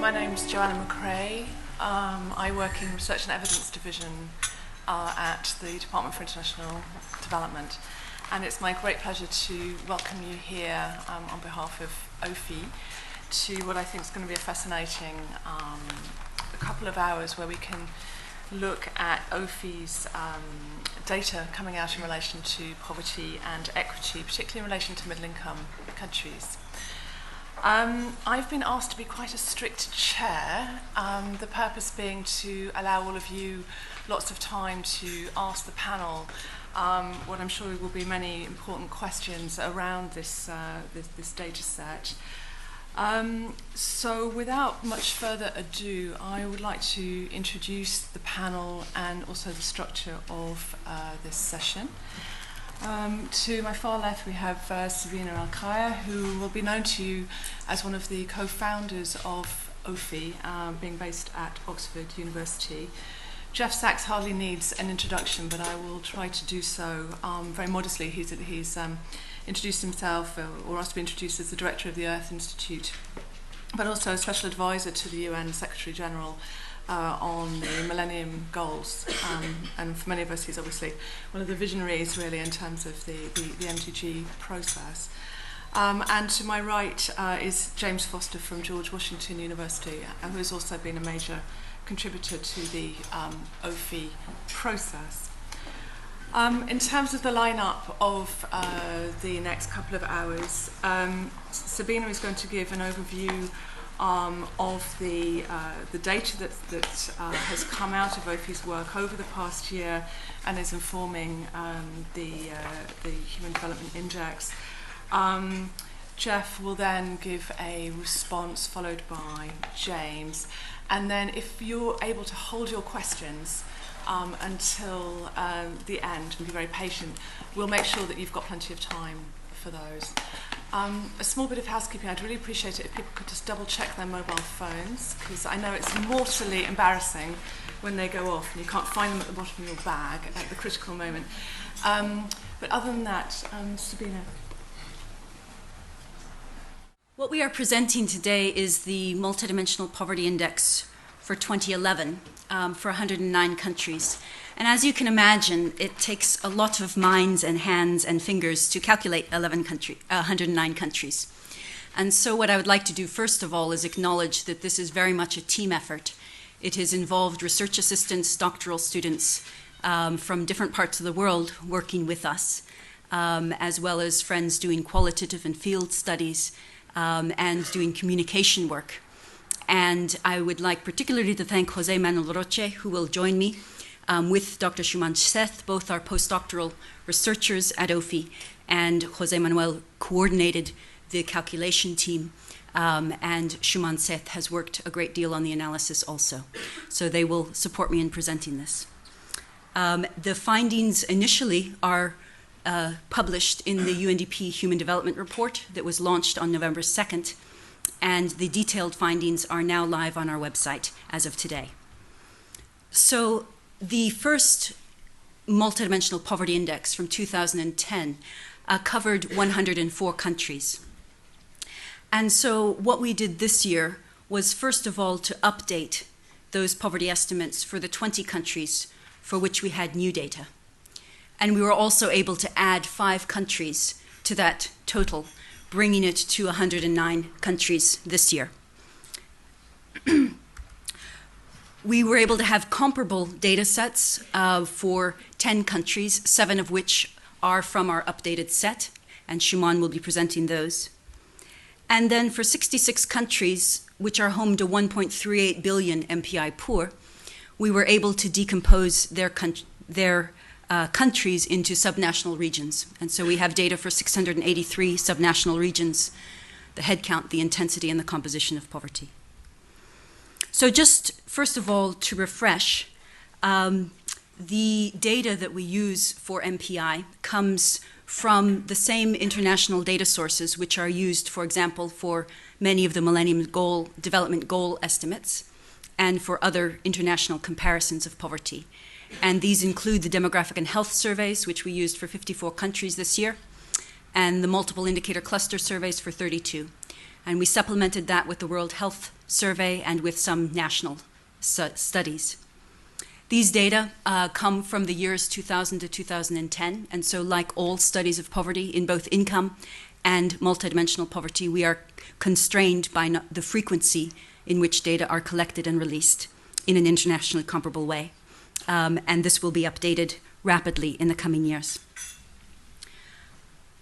My name's Joanna Macrae. I work in Research and Evidence Division at the Department for International Development. And it's my great pleasure to welcome you here on behalf of OPHI to what I think is going to be a fascinating couple of hours where we can look at OPHI's data coming out in relation to poverty and equity, particularly in relation to middle-income countries. I've been asked to be quite a strict chair, the purpose being to allow all of you lots of time to ask the panel what I'm sure will be many important questions around this data set. So without much further ado, I would like to introduce the panel and also the structure of this session. To my far left, we have Sabina Alkire, who will be known to you as one of the co-founders of OPHI, being based at Oxford University. Jeff Sachs hardly needs an introduction, but I will try to do so very modestly. He's introduced himself, or asked to be introduced as the director of the Earth Institute, but also a special advisor to the UN Secretary General on the Millennium Goals, and for many of us he's obviously one of the visionaries really in terms of the MTG process. And to my right is James Foster from George Washington University, who has also been a major contributor to the OPHI process. In terms of the lineup of the next couple of hours, Sabina is going to give an overview of the data that has come out of OPHI's work over the past year and is informing the Human Development Index. Jeff will then give a response followed by James, and then if you're able to hold your questions until the end and be very patient, we'll make sure that you've got plenty of time for those. A small bit of housekeeping, I'd really appreciate it if people could just double check their mobile phones, because I know it's mortally embarrassing when they go off and you can't find them at the bottom of your bag at the critical moment. But other than that, Sabina. What we are presenting today is the Multidimensional Poverty Index for 2011 for 109 countries. And as you can imagine, it takes a lot of minds and hands and fingers to calculate 109 countries. And so what I would like to do first of all is acknowledge that this is very much a team effort. It has involved research assistants, doctoral students from different parts of the world working with us, as well as friends doing qualitative and field studies and doing communication work. And I would like particularly to thank José Manuel Roche, who will join me, with Dr. Suman Seth. Both are postdoctoral researchers at OPHI, and José Manuel coordinated the calculation team, and Suman Seth has worked a great deal on the analysis also. So they will support me in presenting this. The findings initially are published in the UNDP Human Development Report that was launched on November 2nd, and the detailed findings are now live on our website as of today. So the first Multidimensional Poverty Index from 2010 covered 104 countries. And so what we did this year was first of all to update those poverty estimates for the 20 countries for which we had new data. And we were also able to add 5 countries to that total, bringing it to 109 countries this year. We were able to have comparable data sets for 10 countries, 7 of which are from our updated set, and Suman will be presenting those. And then for 66 countries, which are home to 1.38 billion MPI poor, we were able to decompose their countries into subnational regions. And so we have data for 683 subnational regions, the head count, the intensity, and the composition of poverty. So just first of all, to refresh, the data that we use for MPI comes from the same international data sources which are used, for example, for many of the Millennium Development Goal estimates and for other international comparisons of poverty. And these include the demographic and health surveys, which we used for 54 countries this year, and the multiple indicator cluster surveys for 32. And we supplemented that with the World Health Survey and with some national studies. These data come from the years 2000 to 2010, and so like all studies of poverty in both income and multidimensional poverty, we are constrained by the frequency in which data are collected and released in an internationally comparable way. And this will be updated rapidly in the coming years.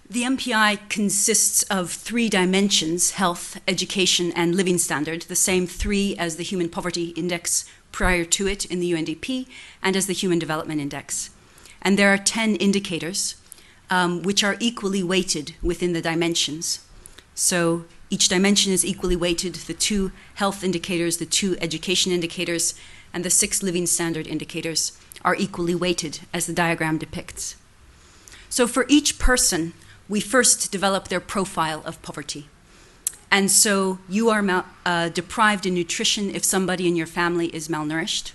The MPI consists of 3 dimensions: health, education, and living standard, the same 3 as the Human Poverty Index prior to it in the UNDP and as the Human Development Index. And there are 10 indicators which are equally weighted within the dimensions. So each dimension is equally weighted: the 2 health indicators, the 2 education indicators, and the 6 living standard indicators are equally weighted, as the diagram depicts. So for each person, we first develop their profile of poverty. And so you are deprived in nutrition if somebody in your family is malnourished.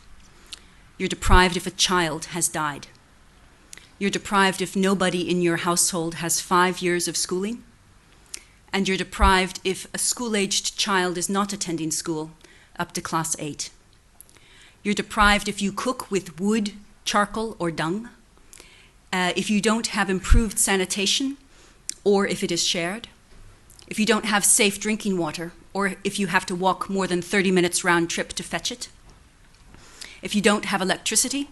You're deprived if a child has died. You're deprived if nobody in your household has 5 years of schooling. And you're deprived if a school-aged child is not attending school up to class 8. You're deprived if you cook with wood, charcoal, or dung. If you don't have improved sanitation, or if it is shared. If you don't have safe drinking water, or if you have to walk more than 30 minutes round trip to fetch it. If you don't have electricity.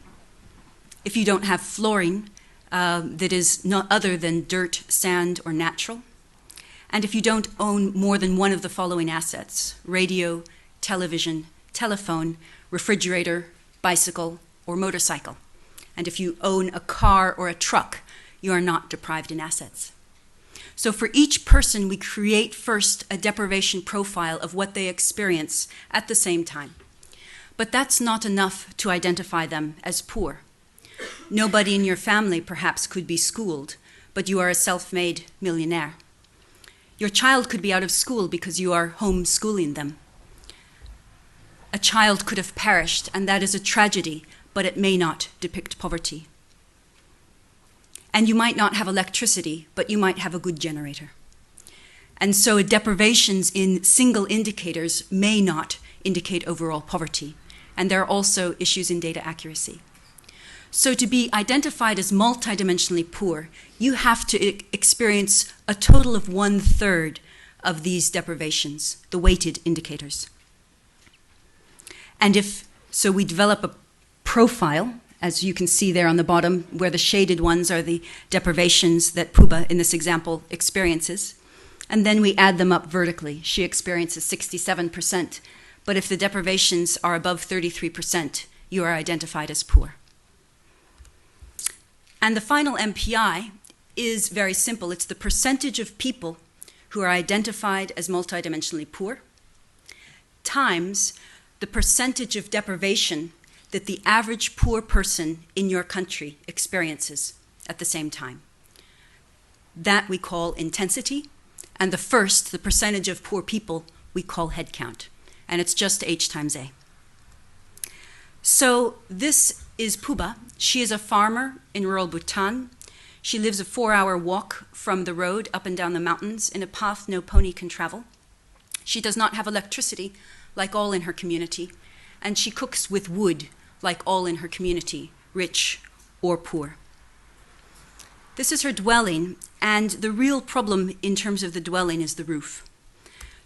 If you don't have flooring that is not other than dirt, sand, or natural. And if you don't own more than one of the following assets: radio, television, telephone, refrigerator, bicycle, or motorcycle. And if you own a car or a truck, you are not deprived in assets. So for each person, we create first a deprivation profile of what they experience at the same time. But that's not enough to identify them as poor. Nobody in your family perhaps could be schooled, but you are a self-made millionaire. Your child could be out of school because you are homeschooling them. A child could have perished, and that is a tragedy, but it may not depict poverty. And you might not have electricity, but you might have a good generator. And so deprivations in single indicators may not indicate overall poverty. And there are also issues in data accuracy. So to be identified as multidimensionally poor, you have to experience a total of 1/3 of these deprivations, the weighted indicators. And so we develop a profile, as you can see there on the bottom, where the shaded ones are the deprivations that Puba, in this example, experiences. And then we add them up vertically. She experiences 67%, but if the deprivations are above 33%, you are identified as poor. And the final MPI is very simple. It's the percentage of people who are identified as multidimensionally poor times the percentage of deprivation that the average poor person in your country experiences at the same time. That we call intensity, and the percentage of poor people, we call head count, and it's just H times A. So this is Puba. She is a farmer in rural Bhutan. She lives a 4-hour walk from the road up and down the mountains in a path no pony can travel. She does not have electricity, like all in her community, and she cooks with wood, like all in her community, rich or poor. This is her dwelling, and the real problem in terms of the dwelling is the roof.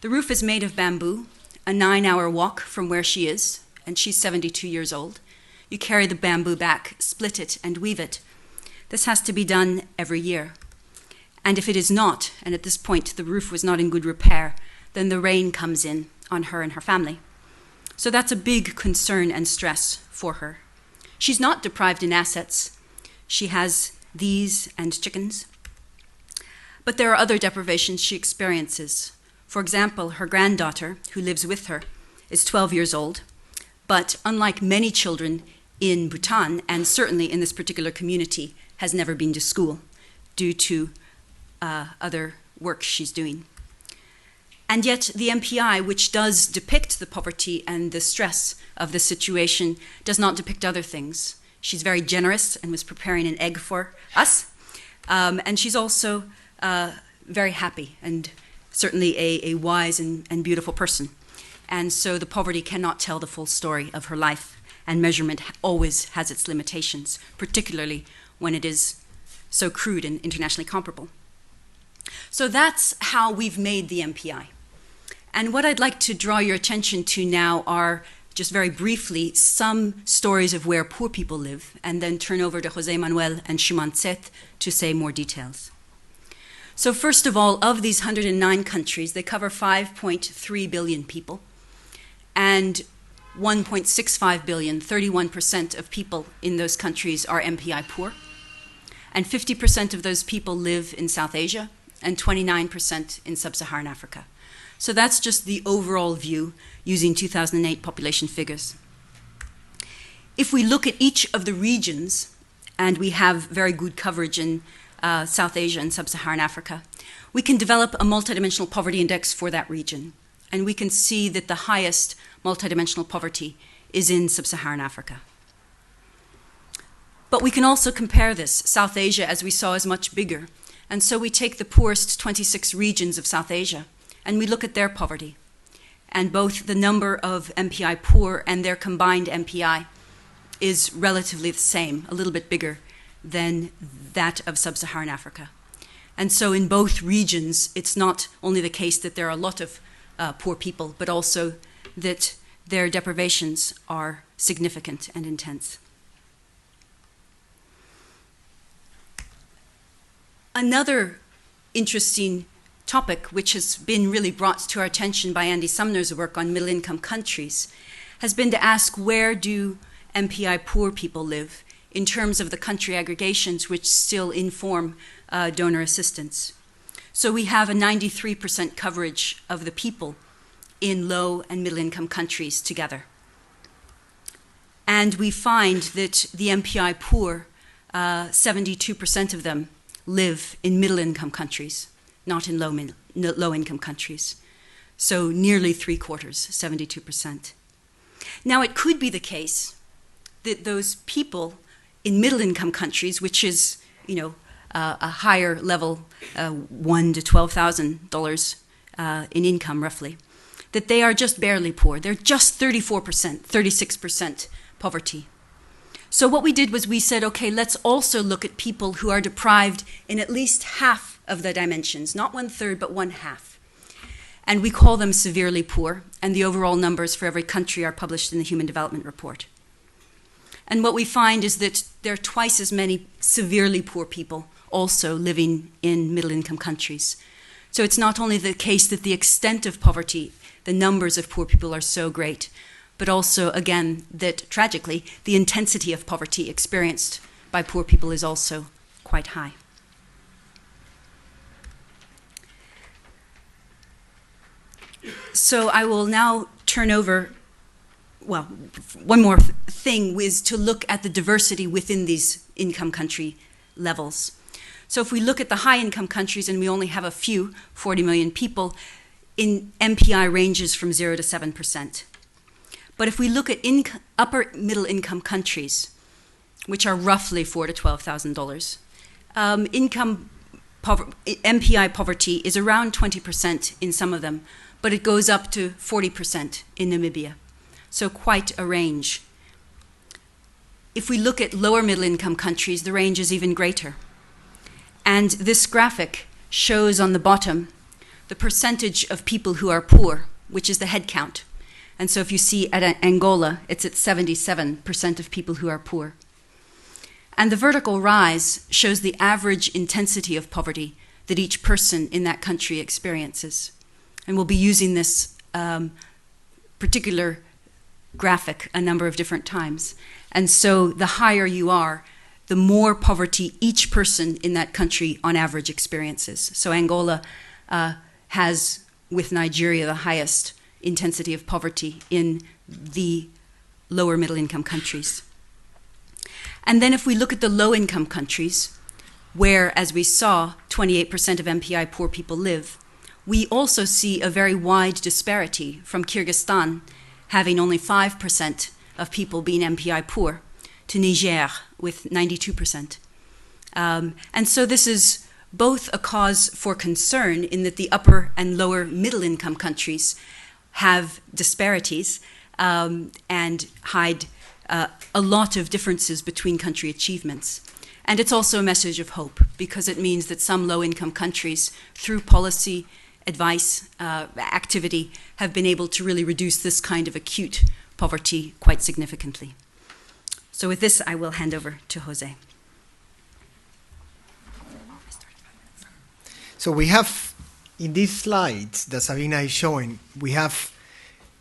The roof is made of bamboo, a 9-hour walk from where she is, and she's 72 years old. You carry the bamboo back, split it, and weave it. This has to be done every year. And if it is not, and at this point the roof was not in good repair, then the rain comes in on her and her family. So that's a big concern and stress for her. She's not deprived in assets. She has these and chickens. But there are other deprivations she experiences. For example, her granddaughter, who lives with her, is 12 years old, but unlike many children in Bhutan, and certainly in this particular community, has never been to school due to other work she's doing. And yet the MPI, which does depict the poverty and the stress of the situation, does not depict other things. She's very generous and was preparing an egg for us. And she's also very happy and certainly a wise and beautiful person. And so the poverty cannot tell the full story of her life, and measurement always has its limitations, particularly when it is so crude and internationally comparable. So that's how we've made the MPI. And what I'd like to draw your attention to now are, just very briefly, some stories of where poor people live, and then turn over to José Manuel and Suman Seth to say more details. So first of all, of these 109 countries, they cover 5.3 billion people, and 1.65 billion, 31% of people in those countries are MPI poor, and 50% of those people live in South Asia, and 29% in Sub-Saharan Africa. So that's just the overall view using 2008 population figures. If we look at each of the regions, and we have very good coverage in South Asia and Sub-Saharan Africa, we can develop a multidimensional poverty index for that region. And we can see that the highest multidimensional poverty is in Sub-Saharan Africa. But we can also compare this. South Asia, as we saw, is much bigger. And so we take the poorest 26 regions of South Asia, and we look at their poverty. And both the number of MPI poor and their combined MPI is relatively the same, a little bit bigger than that of Sub-Saharan Africa. And so in both regions, it's not only the case that there are a lot of poor people, but also that their deprivations are significant and intense. Another interesting topic, which has been really brought to our attention by Andy Sumner's work on middle-income countries, has been to ask, where do MPI poor people live in terms of the country aggregations which still inform donor assistance? So we have a 93% coverage of the people in low and middle-income countries together. And we find that the MPI poor, 72% of them live in middle-income countries, not in low-income countries. So nearly 3/4, 72%. Now, it could be the case that those people in middle-income countries, which is, a higher level, $1,000 to $12,000 in income, roughly, that they are just barely poor. They're just 34%, 36% poverty. So what we did was we said, okay, let's also look at people who are deprived in at least half of the dimensions, not 1/3, but 1/2. And we call them severely poor, and the overall numbers for every country are published in the Human Development Report. And what we find is that there are twice as many severely poor people also living in middle-income countries. So it's not only the case that the extent of poverty, the numbers of poor people are so great, but also, again, that tragically, the intensity of poverty experienced by poor people is also quite high. So I will now turn over, well, one more thing is to look at the diversity within these income country levels. So if we look at the high income countries, and we only have a few, 40 million people, in MPI ranges from 0 to 7%. But if we look at upper middle income countries, which are roughly $4,000 to $12,000, MPI poverty is around 20% in some of them, but it goes up to 40% in Namibia. So quite a range. If we look at lower middle income countries, the range is even greater. And this graphic shows on the bottom the percentage of people who are poor, which is the head count. And so if you see at Angola, it's at 77% of people who are poor. And the vertical rise shows the average intensity of poverty that each person in that country experiences. And we'll be using this particular graphic a number of different times. And so the higher you are, the more poverty each person in that country on average experiences. So Angola has, with Nigeria, the highest intensity of poverty in the lower middle income countries. And then if we look at the low income countries, where, as we saw, 28% of MPI poor people live, we also see a very wide disparity from Kyrgyzstan having only 5% of people being MPI poor to Niger with 92%. And so this is both a cause for concern in that the upper and lower middle income countries have disparities and hide a lot of differences between country achievements. And it's also a message of hope, because it means that some low-income countries, through policy, advice, activity, have been able to really reduce this kind of acute poverty quite significantly. So with this, I will hand over to José. So we have, in these slides that Sabina is showing, we have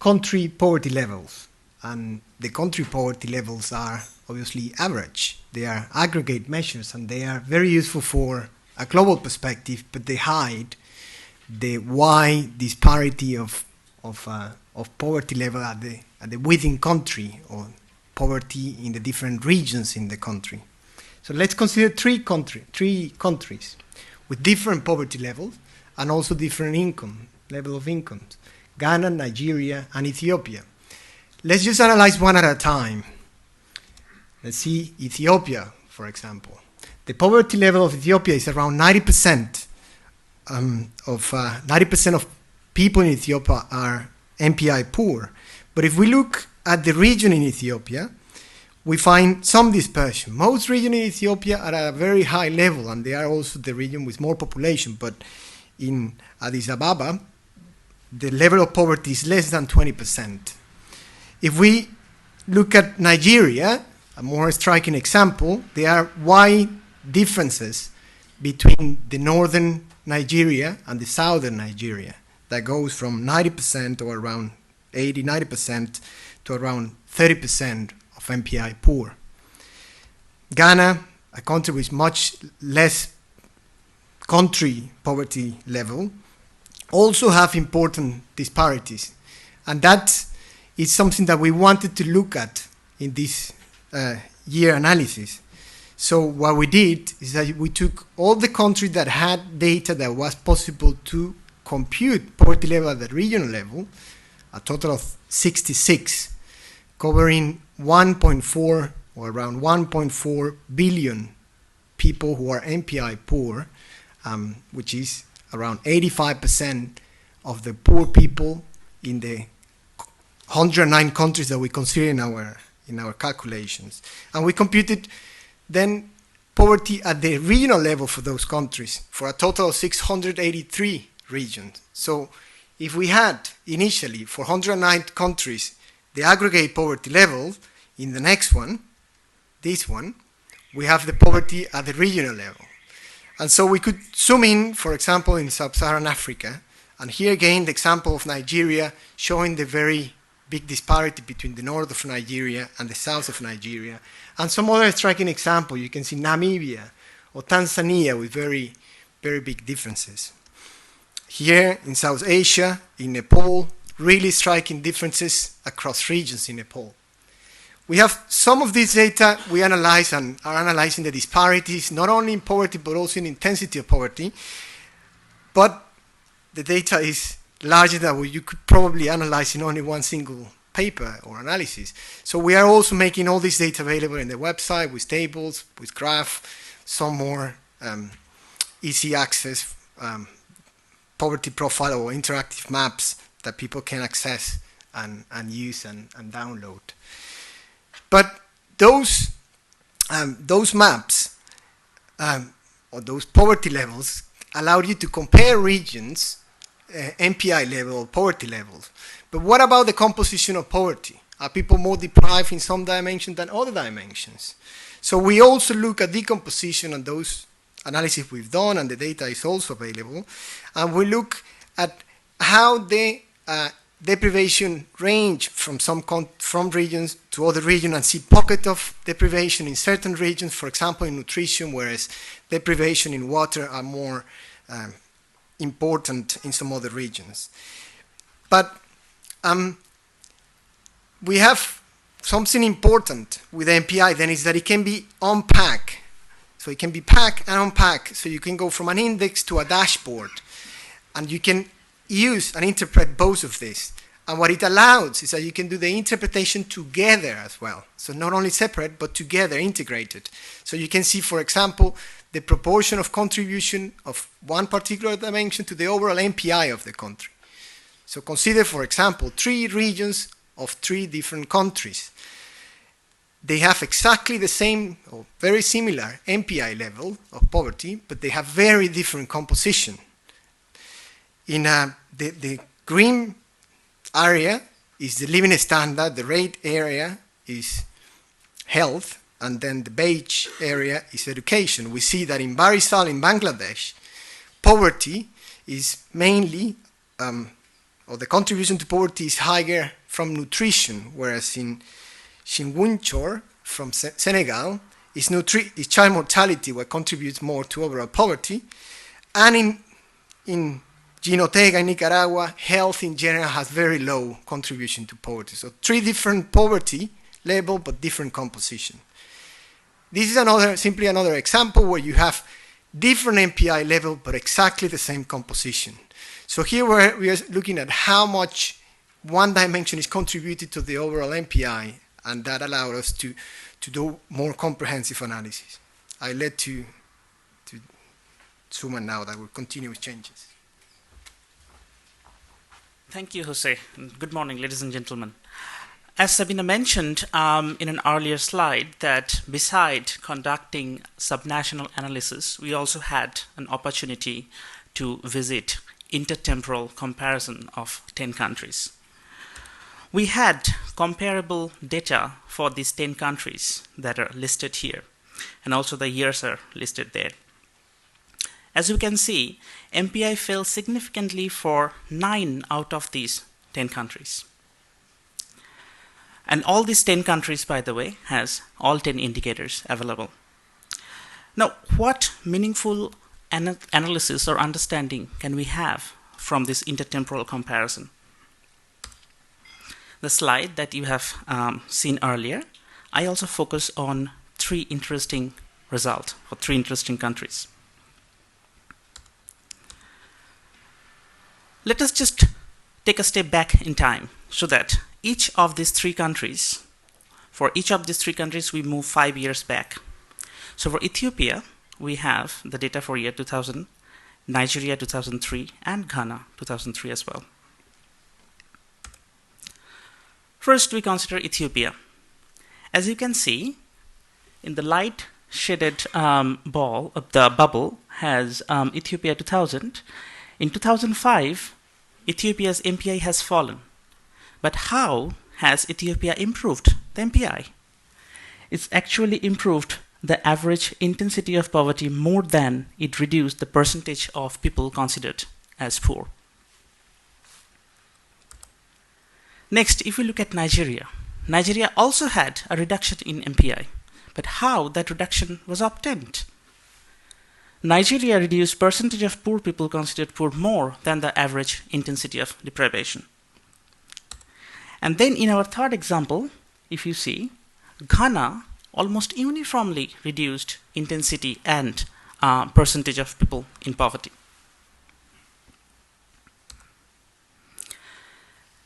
country poverty levels. And the country poverty levels are obviously average. They are aggregate measures, and they are very useful for a global perspective, but they hide the wide disparity of poverty level at the within country, or poverty in the different regions in the country. So let's consider three countries with different poverty levels and also different level of incomes: Ghana, Nigeria, and Ethiopia. Let's just analyze one at a time. Let's see Ethiopia, for example. The poverty level of Ethiopia is around 90%. 90% of people in Ethiopia are MPI poor. But if we look at the region in Ethiopia, we find some dispersion. Most regions in Ethiopia are at a very high level, and they are also the region with more population. But in Addis Ababa, the level of poverty is less than 20%. If we look at Nigeria, a more striking example, there are wide differences between the northern Nigeria and the southern Nigeria. That goes from 90% or around 90% to around 30% of MPI poor. Ghana, a country with much less country poverty level, also have important disparities. And that is something that we wanted to look at in this year analysis. So what we did is that we took all the countries that had data that was possible to compute poverty level at the regional level, a total of 66, covering 1.4 or around 1.4 billion people who are MPI poor, which is around 85% of the poor people in the 109 countries that we consider in our calculations. And we computed then poverty at the regional level for those countries for a total of 683 regions. So if we had initially for 109 countries the aggregate poverty level, in the next one, this one, we have the poverty at the regional level. And so we could zoom in, for example, in Sub-Saharan Africa, and here again the example of Nigeria showing the very big disparity between the north of Nigeria and the south of Nigeria. And some other striking example, you can see Namibia or Tanzania with very, very big differences. Here in South Asia, in Nepal, really striking differences across regions in Nepal. We have some of this data we analyze and are analyzing the disparities, not only in poverty, but also in intensity of poverty. But the data is larger than what you could probably analyze in only one single paper or analysis. So we are also making all this data available in the website with tables, with graph, some more easy access poverty profile or interactive maps that people can access and use and download. But those maps or those poverty levels allow you to compare regions, MPI level or poverty levels. But what about the composition of poverty? Are people more deprived in some dimensions than other dimensions? So we also look at decomposition on those analyses we've done, and the data is also available. And we look at how the deprivation range from regions to other regions, and see pockets of deprivation in certain regions, for example in nutrition, whereas deprivation in water are more important in some other regions. But we have something important with MPI then, is that it can be unpacked. So it can be packed and unpacked. So you can go from an index to a dashboard, and you can use and interpret both of these. And what it allows is that you can do the interpretation together as well. So not only separate, but together, integrated. So you can see, for example, the proportion of contribution of one particular dimension to the overall MPI of the country. So consider, for example, 3 regions of 3 different countries. They have exactly the same or very similar MPI level of poverty, but they have very different composition. In the green area is the living standard, the red area is health, and then the beige area is education. We see that in Barisal in Bangladesh, poverty is mainly, or the contribution to poverty is higher from nutrition, whereas in Shinwunchor from Senegal is child mortality what contributes more to overall poverty. And in Jinotega in Nicaragua, health in general has very low contribution to poverty. So 3 different poverty level, but different composition. This is simply another example where you have different MPI level, but exactly the same composition. So here we are looking at how much one dimension is contributed to the overall MPI, and that allowed us to do more comprehensive analysis. I led to Suman now that will continue with changes. Thank you, José. Good morning, ladies and gentlemen. As Sabina mentioned in an earlier slide, that beside conducting subnational analysis, we also had an opportunity to visit intertemporal comparison of 10 countries. We had comparable data for these 10 countries that are listed here, and also the years are listed there. As you can see, MPI fell significantly for 9 out of these 10 countries. And all these 10 countries, by the way, has all 10 indicators available. Now, what meaningful analysis or understanding can we have from this intertemporal comparison? The slide that you have seen earlier, I also focus on 3 interesting results for 3 interesting countries. Let us just take a step back in time so that each of these 3 countries, for each of these 3 countries, we move 5 years back. So for Ethiopia, we have the data for year 2000, Nigeria 2003, and Ghana 2003 as well. First, we consider Ethiopia. As you can see, in the light shaded ball, the bubble has Ethiopia 2000. In 2005, Ethiopia's MPI has fallen. But how has Ethiopia improved the MPI? It's actually improved the average intensity of poverty more than it reduced the percentage of people considered as poor. Next, if we look at Nigeria, Nigeria also had a reduction in MPI, but how that reduction was obtained? Nigeria reduced percentage of poor people considered poor more than the average intensity of deprivation. And then in our third example, if you see, Ghana almost uniformly reduced intensity and percentage of people in poverty.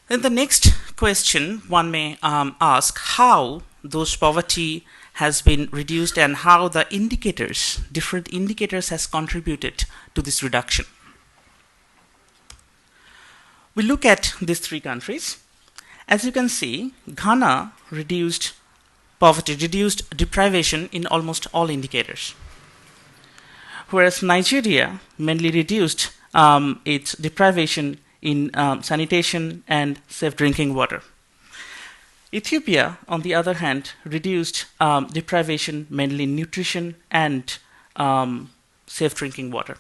Then the next question one may ask, how those poverty has been reduced and how the indicators, different indicators has contributed to this reduction. We look at these 3 countries. As you can see, Ghana reduced poverty, reduced deprivation in almost all indicators. Whereas Nigeria mainly reduced its deprivation in sanitation and safe drinking water. Ethiopia, on the other hand, reduced deprivation mainly in nutrition and safe drinking water.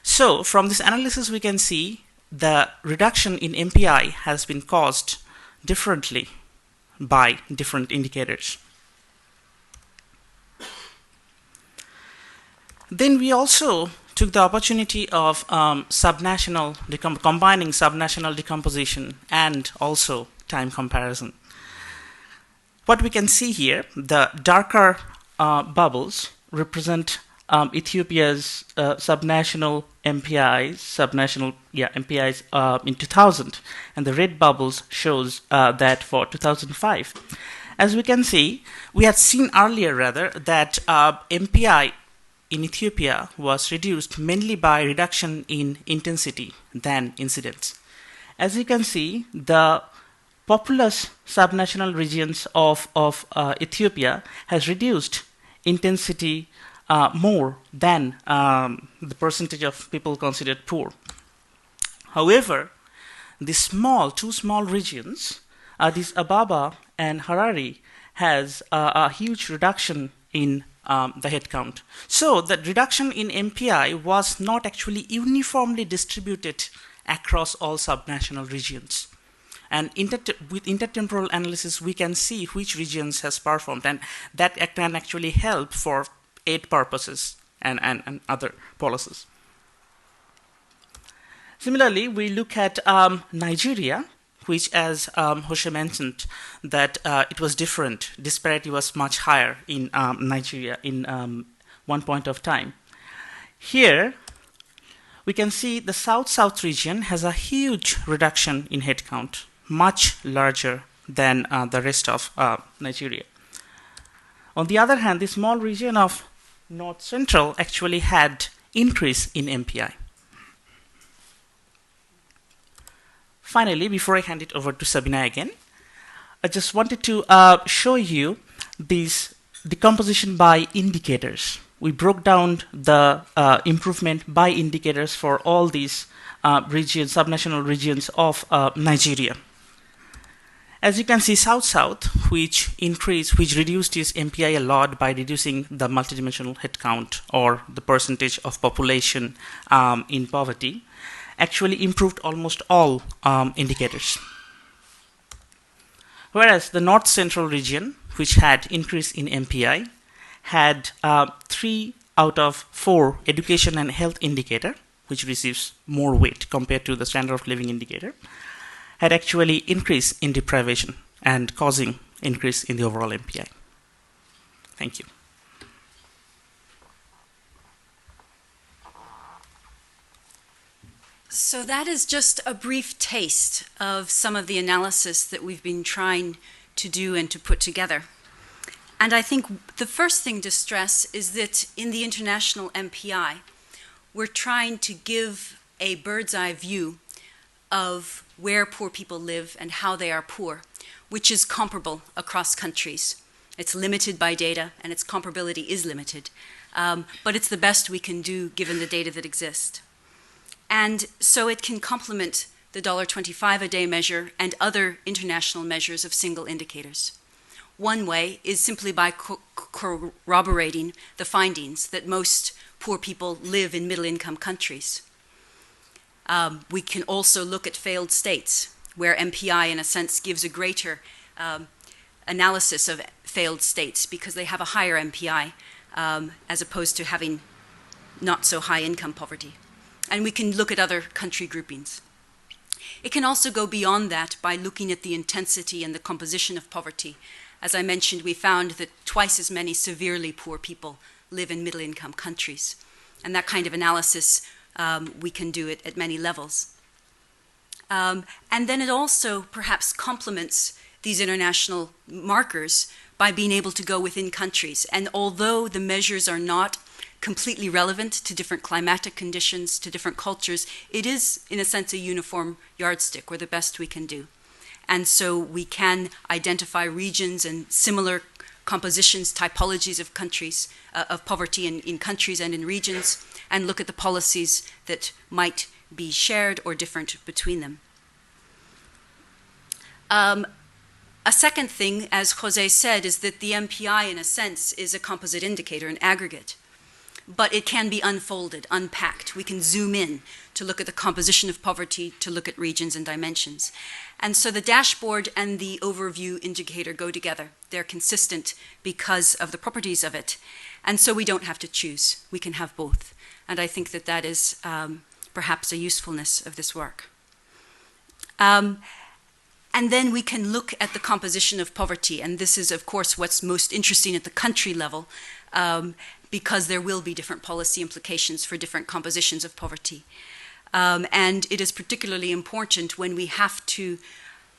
So from this analysis, we can see the reduction in MPI has been caused differently by different indicators. Then we also took the opportunity of combining subnational decomposition and also time comparison. What we can see here, the darker bubbles represent Ethiopia's subnational MPIs, MPIs in 2000, and the red bubbles shows that for 2005. As we can see, we had seen earlier rather that MPI in Ethiopia was reduced mainly by reduction in intensity than incidence. As you can see, the populous subnational regions of Ethiopia has reduced intensity more than the percentage of people considered poor. However, the two small regions, Addis Ababa and Harare, has a huge reduction in the headcount. So the reduction in MPI was not actually uniformly distributed across all subnational regions. And with intertemporal analysis, we can see which regions has performed, and that can actually help for aid purposes and other policies. Similarly, we look at Nigeria, which, as José mentioned, that it was different. Disparity was much higher in Nigeria in one point of time. Here, we can see the South-South region has a huge reduction in headcount, much larger than the rest of Nigeria. On the other hand, the small region of North-Central actually had increase in MPI. Finally, before I hand it over to Sabina again, I just wanted to show you this decomposition by indicators. We broke down the improvement by indicators for all these regions, subnational regions of Nigeria. As you can see, South-South, which reduced its MPI a lot by reducing the multidimensional headcount or the percentage of population in poverty, actually improved almost all indicators. Whereas the North-Central region, which had increase in MPI, had 3 out of 4 education and health indicator, which receives more weight compared to the standard of living indicator, had actually increase in deprivation and causing increase in the overall MPI. Thank you. So that is just a brief taste of some of the analysis that we've been trying to do and to put together. And I think the first thing to stress is that in the International MPI, we're trying to give a bird's eye view of where poor people live and how they are poor, which is comparable across countries. It's limited by data, and its comparability is limited, but it's the best we can do given the data that exist. And so it can complement the $1.25 a day measure and other international measures of single indicators. One way is simply by corroborating the findings that most poor people live in middle-income countries. We can also look at failed states, where MPI, in a sense, gives a greater analysis of failed states because they have a higher MPI as opposed to having not so high income poverty. And we can look at other country groupings. It can also go beyond that by looking at the intensity and the composition of poverty. As I mentioned, we found that twice as many severely poor people live in middle-income countries. And that kind of analysis, we can do it at many levels. And then it also perhaps complements these international markers by being able to go within countries. And although the measures are not completely relevant to different climatic conditions, to different cultures, it is, in a sense, a uniform yardstick, or the best we can do. And so we can identify regions and similar compositions, typologies of countries, of poverty in countries and in regions, and look at the policies that might be shared or different between them. A second thing, as José said, is that the MPI, in a sense, is a composite indicator, an aggregate. But it can be unfolded, unpacked. We can zoom in to look at the composition of poverty, to look at regions and dimensions. And so the dashboard and the overview indicator go together. They're consistent because of the properties of it. And so we don't have to choose. We can have both. And I think that that is perhaps a usefulness of this work. And then we can look at the composition of poverty. And this is, of course, what's most interesting at the country level, because there will be different policy implications for different compositions of poverty. And it is particularly important when we have to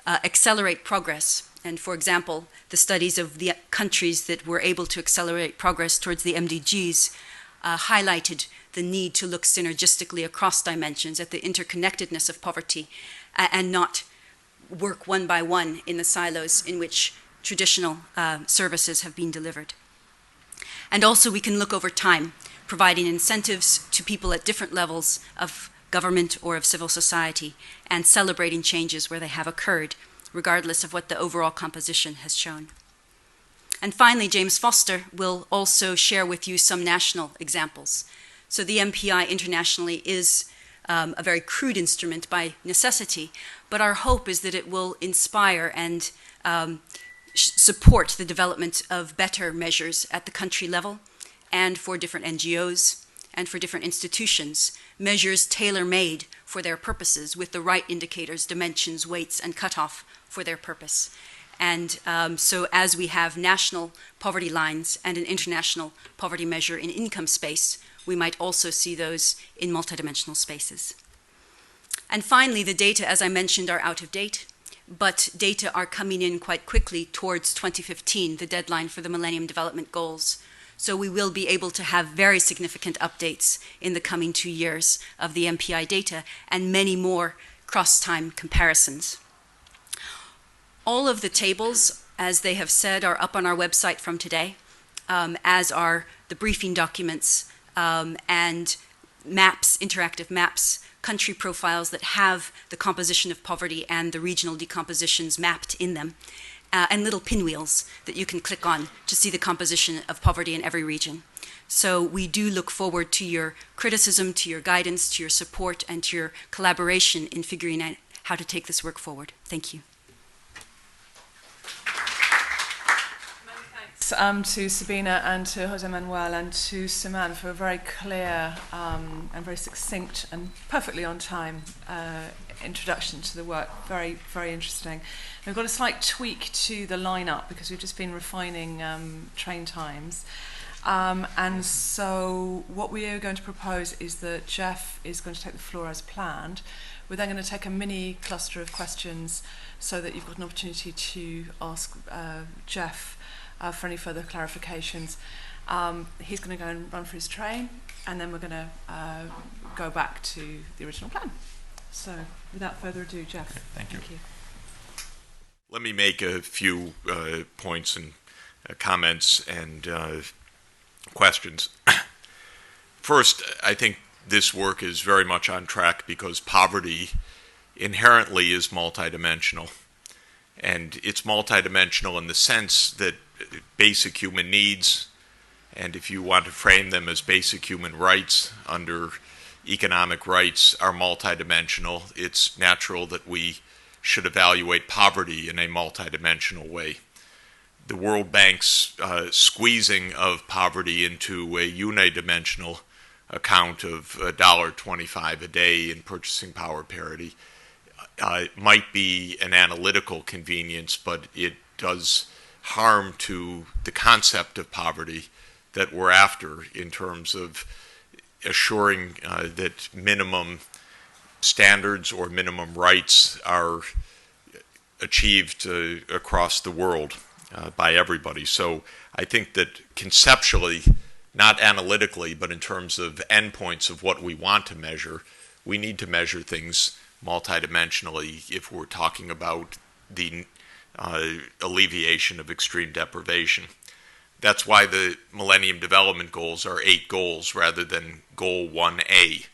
accelerate progress. And for example, the studies of the countries that were able to accelerate progress towards the MDGs highlighted the need to look synergistically across dimensions at the interconnectedness of poverty and not work one by one in the silos in which traditional services have been delivered. And also we can look over time, providing incentives to people at different levels of government or of civil society, and celebrating changes where they have occurred, regardless of what the overall composition has shown. And finally, James Foster will also share with you some national examples. So the MPI internationally is a very crude instrument by necessity, but our hope is that it will inspire and support the development of better measures at the country level and for different NGOs and for different institutions, measures tailor-made for their purposes with the right indicators, dimensions, weights, and cutoff for their purpose. And so as we have national poverty lines and an international poverty measure in income space, we might also see those in multidimensional spaces. And finally, the data, as I mentioned, are out of date, but data are coming in quite quickly towards 2015, the deadline for the Millennium Development Goals. So we will be able to have very significant updates in the coming 2 years of the MPI data and many more cross-time comparisons. All of the tables, as they have said, are up on our website from today, as are the briefing documents and maps, interactive maps, country profiles that have the composition of poverty and the regional decompositions mapped in them, and little pinwheels that you can click on to see the composition of poverty in every region. So we do look forward to your criticism, to your guidance, to your support, and to your collaboration in figuring out how to take this work forward. Thank you. To Sabina and to José Manuel and to Suman for a very clear and very succinct and perfectly on time introduction to the work. Very, very interesting. We've got a slight tweak to the lineup because we've just been refining train times. And so what we are going to propose is that Jeff is going to take the floor as planned. We're then going to take a mini cluster of questions so that you've got an opportunity to ask Jeff for any further clarifications. He's going to go and run through his train, and then we're going to go back to the original plan. So without further ado, Jeff. Okay, thank you. Let me make a few points and comments and questions. First, I think this work is very much on track because poverty inherently is multidimensional. And it's multidimensional in the sense that basic human needs, and if you want to frame them as basic human rights under economic rights, are multidimensional. It's natural that we should evaluate poverty in a multidimensional way. The World Bank's squeezing of poverty into a unidimensional account of $1.25 a day in purchasing power parity might be an analytical convenience, but it does harm to the concept of poverty that we're after in terms of assuring that minimum standards or minimum rights are achieved across the world by everybody. So I think that conceptually, not analytically, but in terms of endpoints of what we want to measure, we need to measure things multidimensionally if we're talking about the alleviation of extreme deprivation. That's why the Millennium Development Goals are 8 goals rather than Goal 1A.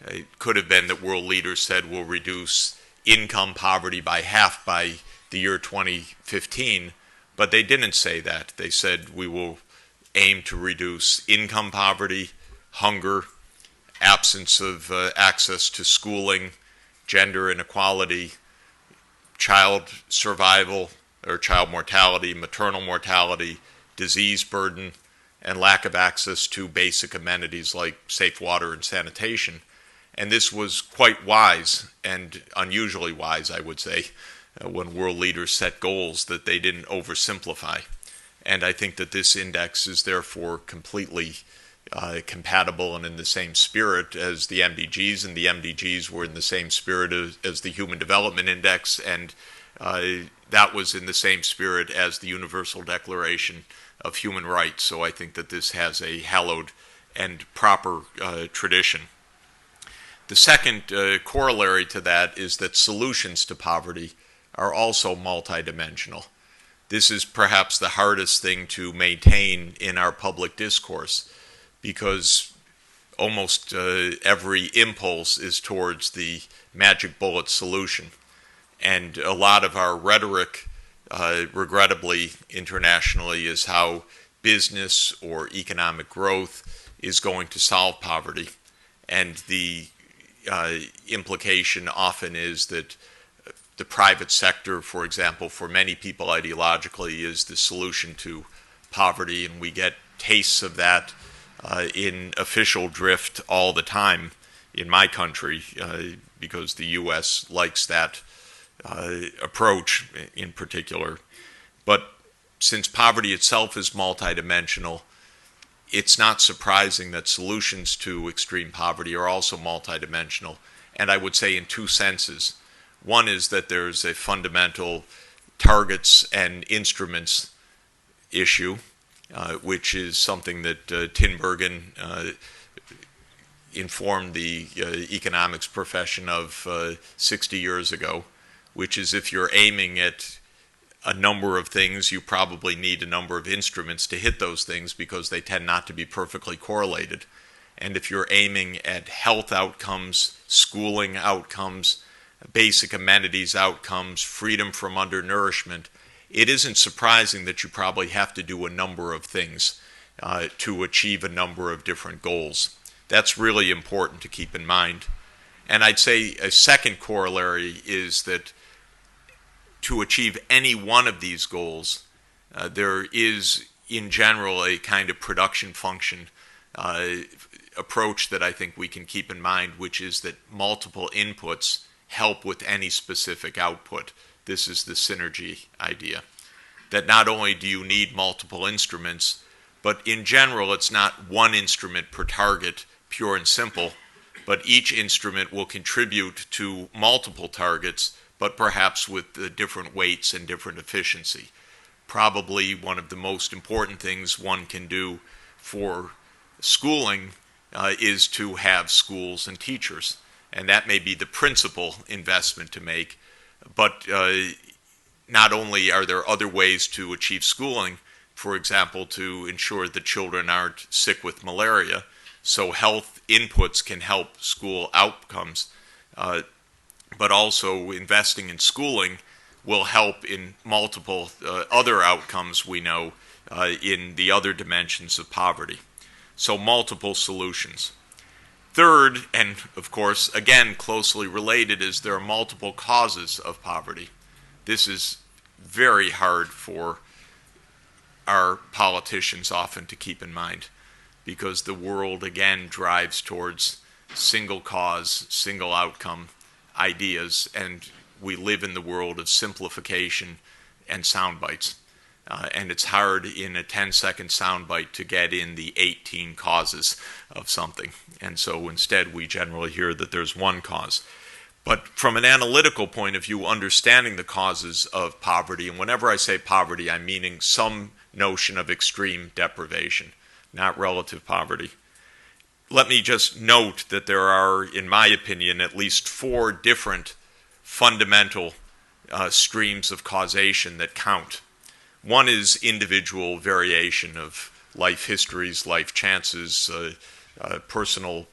It could have been that world leaders said we'll reduce income poverty by half by the year 2015, but they didn't say that. They said we will aim to reduce income poverty, hunger, absence of access to schooling, gender inequality, child survival or child mortality, maternal mortality, disease burden, and lack of access to basic amenities like safe water and sanitation. And this was quite wise and unusually wise, I would say, when world leaders set goals that they didn't oversimplify. And I think that this index is therefore completely compatible and in the same spirit as the MDGs, and the MDGs were in the same spirit as the Human Development Index, and that was in the same spirit as the Universal Declaration of Human Rights. So I think that this has a hallowed and proper tradition. The second corollary to that is that solutions to poverty are also multidimensional. This is perhaps the hardest thing to maintain in our public discourse, because almost every impulse is towards the magic bullet solution. And a lot of our rhetoric, regrettably internationally, is how business or economic growth is going to solve poverty. And the implication often is that the private sector, for example, for many people ideologically, is the solution to poverty, and we get tastes of that in official drift all the time in my country, because the U.S. likes that approach in particular. But since poverty itself is multidimensional, it's not surprising that solutions to extreme poverty are also multidimensional, and I would say in two senses. One is that there's a fundamental targets and instruments issue, which is something that Tinbergen informed the economics profession of 60 years ago, which is if you're aiming at a number of things, you probably need a number of instruments to hit those things, because they tend not to be perfectly correlated. And if you're aiming at health outcomes, schooling outcomes, basic amenities outcomes, freedom from undernourishment, it isn't surprising that you probably have to do a number of things to achieve a number of different goals. That's really important to keep in mind. And I'd say a second corollary is that to achieve any one of these goals, there is in general a kind of production function approach that I think we can keep in mind, which is that multiple inputs help with any specific output. This is the synergy idea, that not only do you need multiple instruments, but in general it's not one instrument per target, pure and simple, but each instrument will contribute to multiple targets, but perhaps with different weights and different efficiency. Probably one of the most important things one can do for schooling is to have schools and teachers. And that may be the principal investment to make, but not only are there other ways to achieve schooling, for example, to ensure that children aren't sick with malaria, so health inputs can help school outcomes, but also investing in schooling will help in multiple other outcomes we know in the other dimensions of poverty. So multiple solutions. Third, and of course, again, closely related, is there are multiple causes of poverty. This is very hard for our politicians often to keep in mind, because the world, again, drives towards single cause, single outcome ideas, and we live in the world of simplification and sound bites. And it's hard in a 10-second soundbite to get in the 18 causes of something. And so instead, we generally hear that there's one cause. But from an analytical point of view, understanding the causes of poverty, and whenever I say poverty, I'm meaning some notion of extreme deprivation, not relative poverty. Let me just note that there are, in my opinion, at least 4 different fundamental streams of causation that count. One is individual variation of life histories, life chances, personal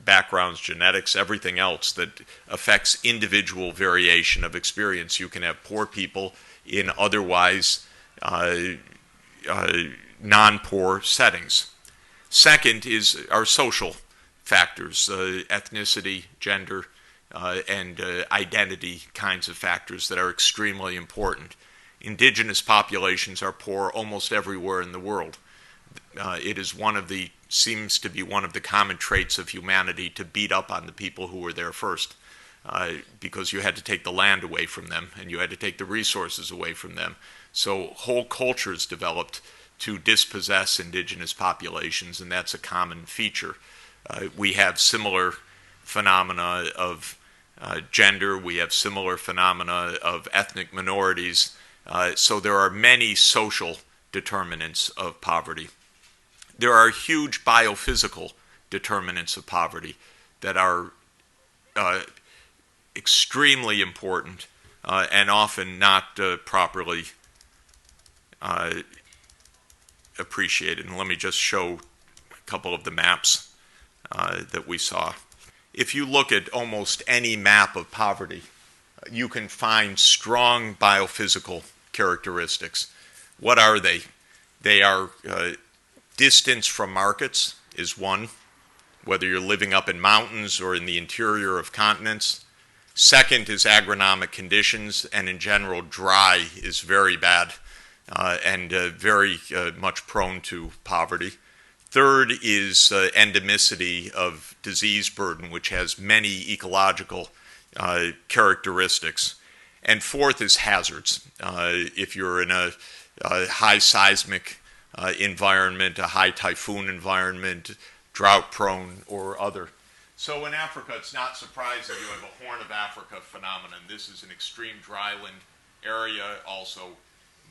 backgrounds, genetics, everything else that affects individual variation of experience. You can have poor people in otherwise non-poor settings. Second is our social factors, ethnicity, gender, and identity kinds of factors that are extremely important. Indigenous populations are poor almost everywhere in the world. It is seems to be one of the common traits of humanity to beat up on the people who were there first, because you had to take the land away from them and you had to take the resources away from them. So whole cultures developed to dispossess indigenous populations, and that's a common feature. We have similar phenomena of gender, we have similar phenomena of ethnic minorities, so there are many social determinants of poverty. there are huge biophysical determinants of poverty that are extremely important and often not properly appreciated. And let me just show a couple of the maps that we saw. If you look at almost any map of poverty, you can find strong biophysical characteristics. What are they? They are distance from markets is one, whether you're living up in mountains or in the interior of continents. Second is agronomic conditions, and in general, dry is very bad and very much prone to poverty. Third is endemicity of disease burden, which has many ecological characteristics. And fourth is hazards. If you're in a high seismic environment, a high typhoon environment, drought-prone or other. So in Africa, it's not surprising you have a Horn of Africa phenomenon. This is an extreme dryland area, also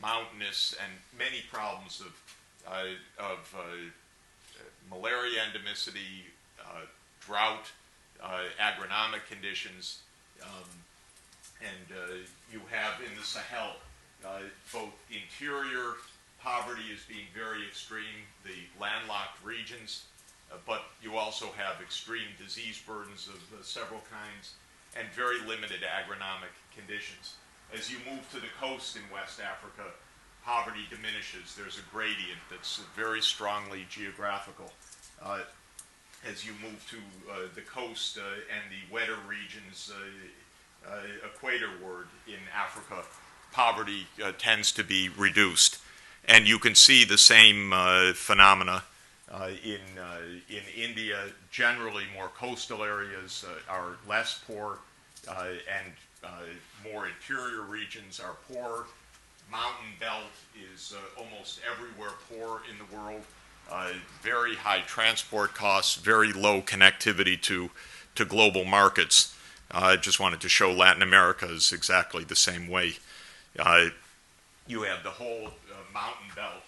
mountainous, and many problems of malaria endemicity, drought, agronomic conditions, and you have in the Sahel both interior poverty as being very extreme, the landlocked regions, but you also have extreme disease burdens of several kinds and very limited agronomic conditions. As you move to the coast in West Africa, poverty diminishes. There's a gradient that's very strongly geographical. As you move to the coast and the wetter regions, equatorward in Africa, poverty tends to be reduced. And you can see the same phenomena in India. Generally, more coastal areas are less poor, and more interior regions are poor. Mountain belt is almost everywhere poor in the world. Very high transport costs, very low connectivity to global markets. I just wanted to show Latin America is exactly the same way. You have the whole mountain belt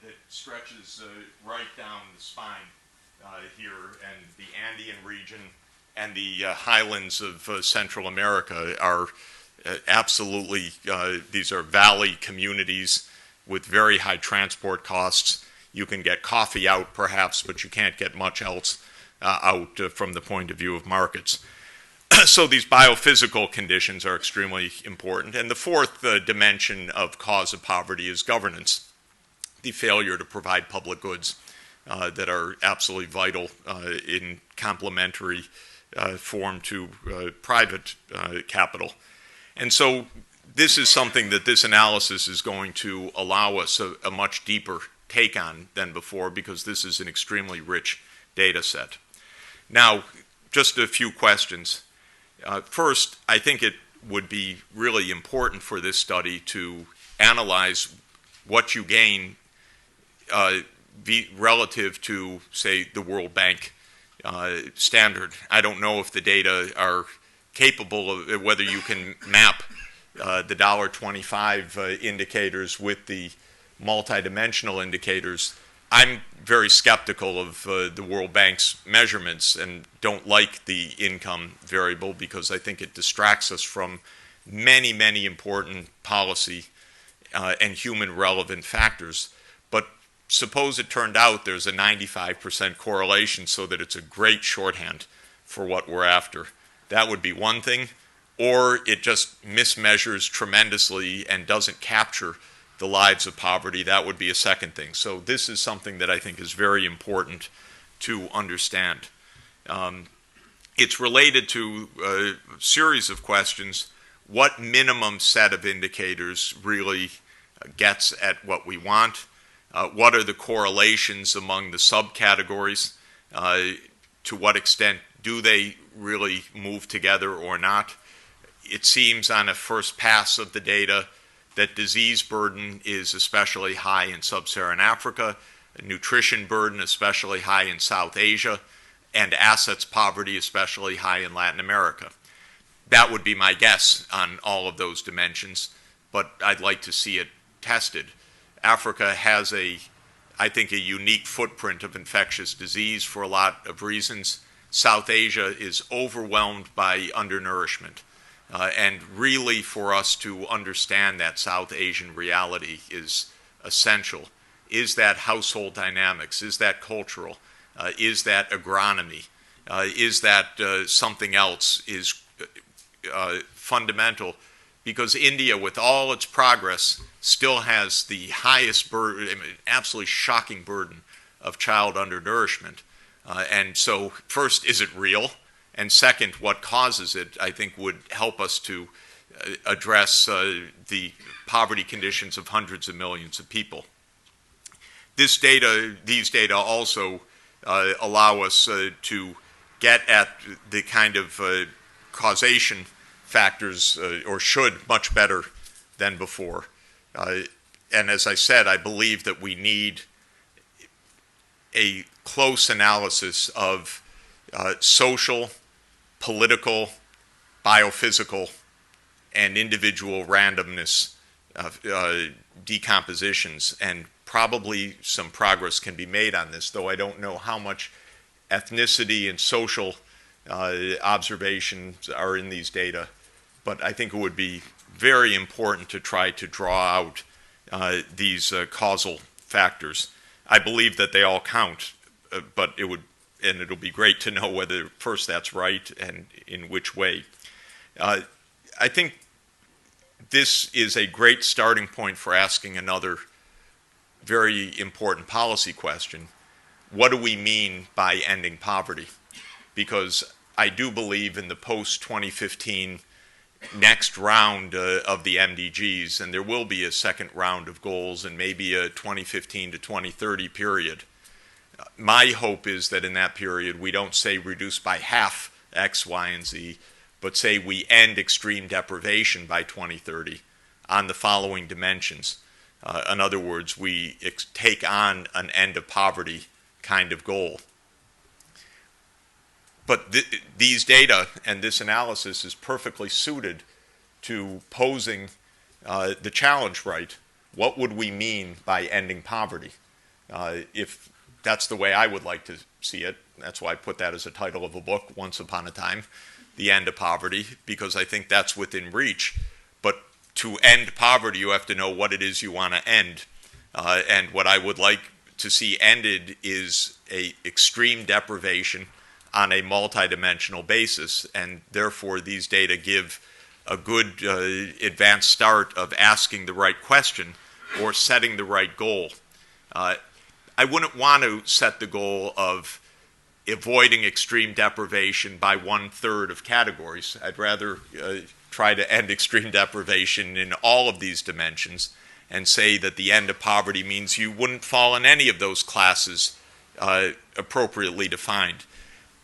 that stretches right down the spine here, and the Andean region and the highlands of Central America are absolutely, these are valley communities with very high transport costs. You can get coffee out perhaps, but you can't get much else out from the point of view of markets. So these biophysical conditions are extremely important. And the fourth dimension of cause of poverty is governance, the failure to provide public goods that are absolutely vital in complementary form to private capital. And so this is something that this analysis is going to allow us a much deeper take on than before, because this is an extremely rich data set. Now, just a few questions. First, I think it would be really important for this study to analyze what you gain relative to, say, the World Bank standard. I don't know if the data are capable of whether you can map the $1.25 indicators with the multidimensional indicators. I'm very skeptical of the World Bank's measurements and don't like the income variable because I think it distracts us from many, many important policy and human relevant factors. But suppose it turned out there's a 95% correlation so that it's a great shorthand for what we're after. That would be one thing. Or it just mismeasures tremendously and doesn't capture the lives of poverty. That would be a second thing. So this is something that I think is very important to understand. It's related to a series of questions. What minimum set of indicators really gets at what we want? What are the correlations among the subcategories? To what extent do they really move together or not? It seems on a first pass of the data that disease burden is especially high in Sub-Saharan Africa, nutrition burden especially high in South Asia, and assets poverty especially high in Latin America. That would be my guess on all of those dimensions, but I'd like to see it tested. Africa has a I think, a unique footprint of infectious disease for a lot of reasons. South Asia is overwhelmed by undernourishment. And really, for us to understand that South Asian reality is essential. Is that household dynamics? Is that cultural? Is that agronomy? Is that something else? Is fundamental, because India, with all its progress, still has the highest burden, absolutely shocking burden of child undernourishment. And so, first, is it real? And second, what causes it, I think, would help us to address the poverty conditions of hundreds of millions of people. These data also allow us to get at the kind of causation factors, or should, much better than before. And as I said, I believe that we need a close analysis of social, political, biophysical, and individual randomness decompositions, and probably some progress can be made on this, though I don't know how much ethnicity and social observations are in these data. But I think it would be very important to try to draw out these causal factors. I believe that they all count, but it'll be great to know whether, first, that's right and in which way. I think this is a great starting point for asking another very important policy question. What do we mean by ending poverty? Because I do believe in the post-2015 next round of the MDGs, and there will be a second round of goals and maybe a 2015 to 2030 period. My hope is that in that period we don't say reduce by half X, Y, and Z, but say we end extreme deprivation by 2030 on the following dimensions. In other words, we take on an end of poverty kind of goal. But these data and this analysis is perfectly suited to posing the challenge right. What would we mean by ending poverty? If that's the way I would like to see it, that's why I put that as a title of a book, Once Upon a Time, The End of Poverty, because I think that's within reach. But to end poverty, you have to know what it is you want to end. And what I would like to see ended is a extreme deprivation on a multidimensional basis, and therefore these data give a good advanced start of asking the right question or setting the right goal. I wouldn't want to set the goal of avoiding extreme deprivation by 1/3 of categories. I'd rather try to end extreme deprivation in all of these dimensions and say that the end of poverty means you wouldn't fall in any of those classes appropriately defined.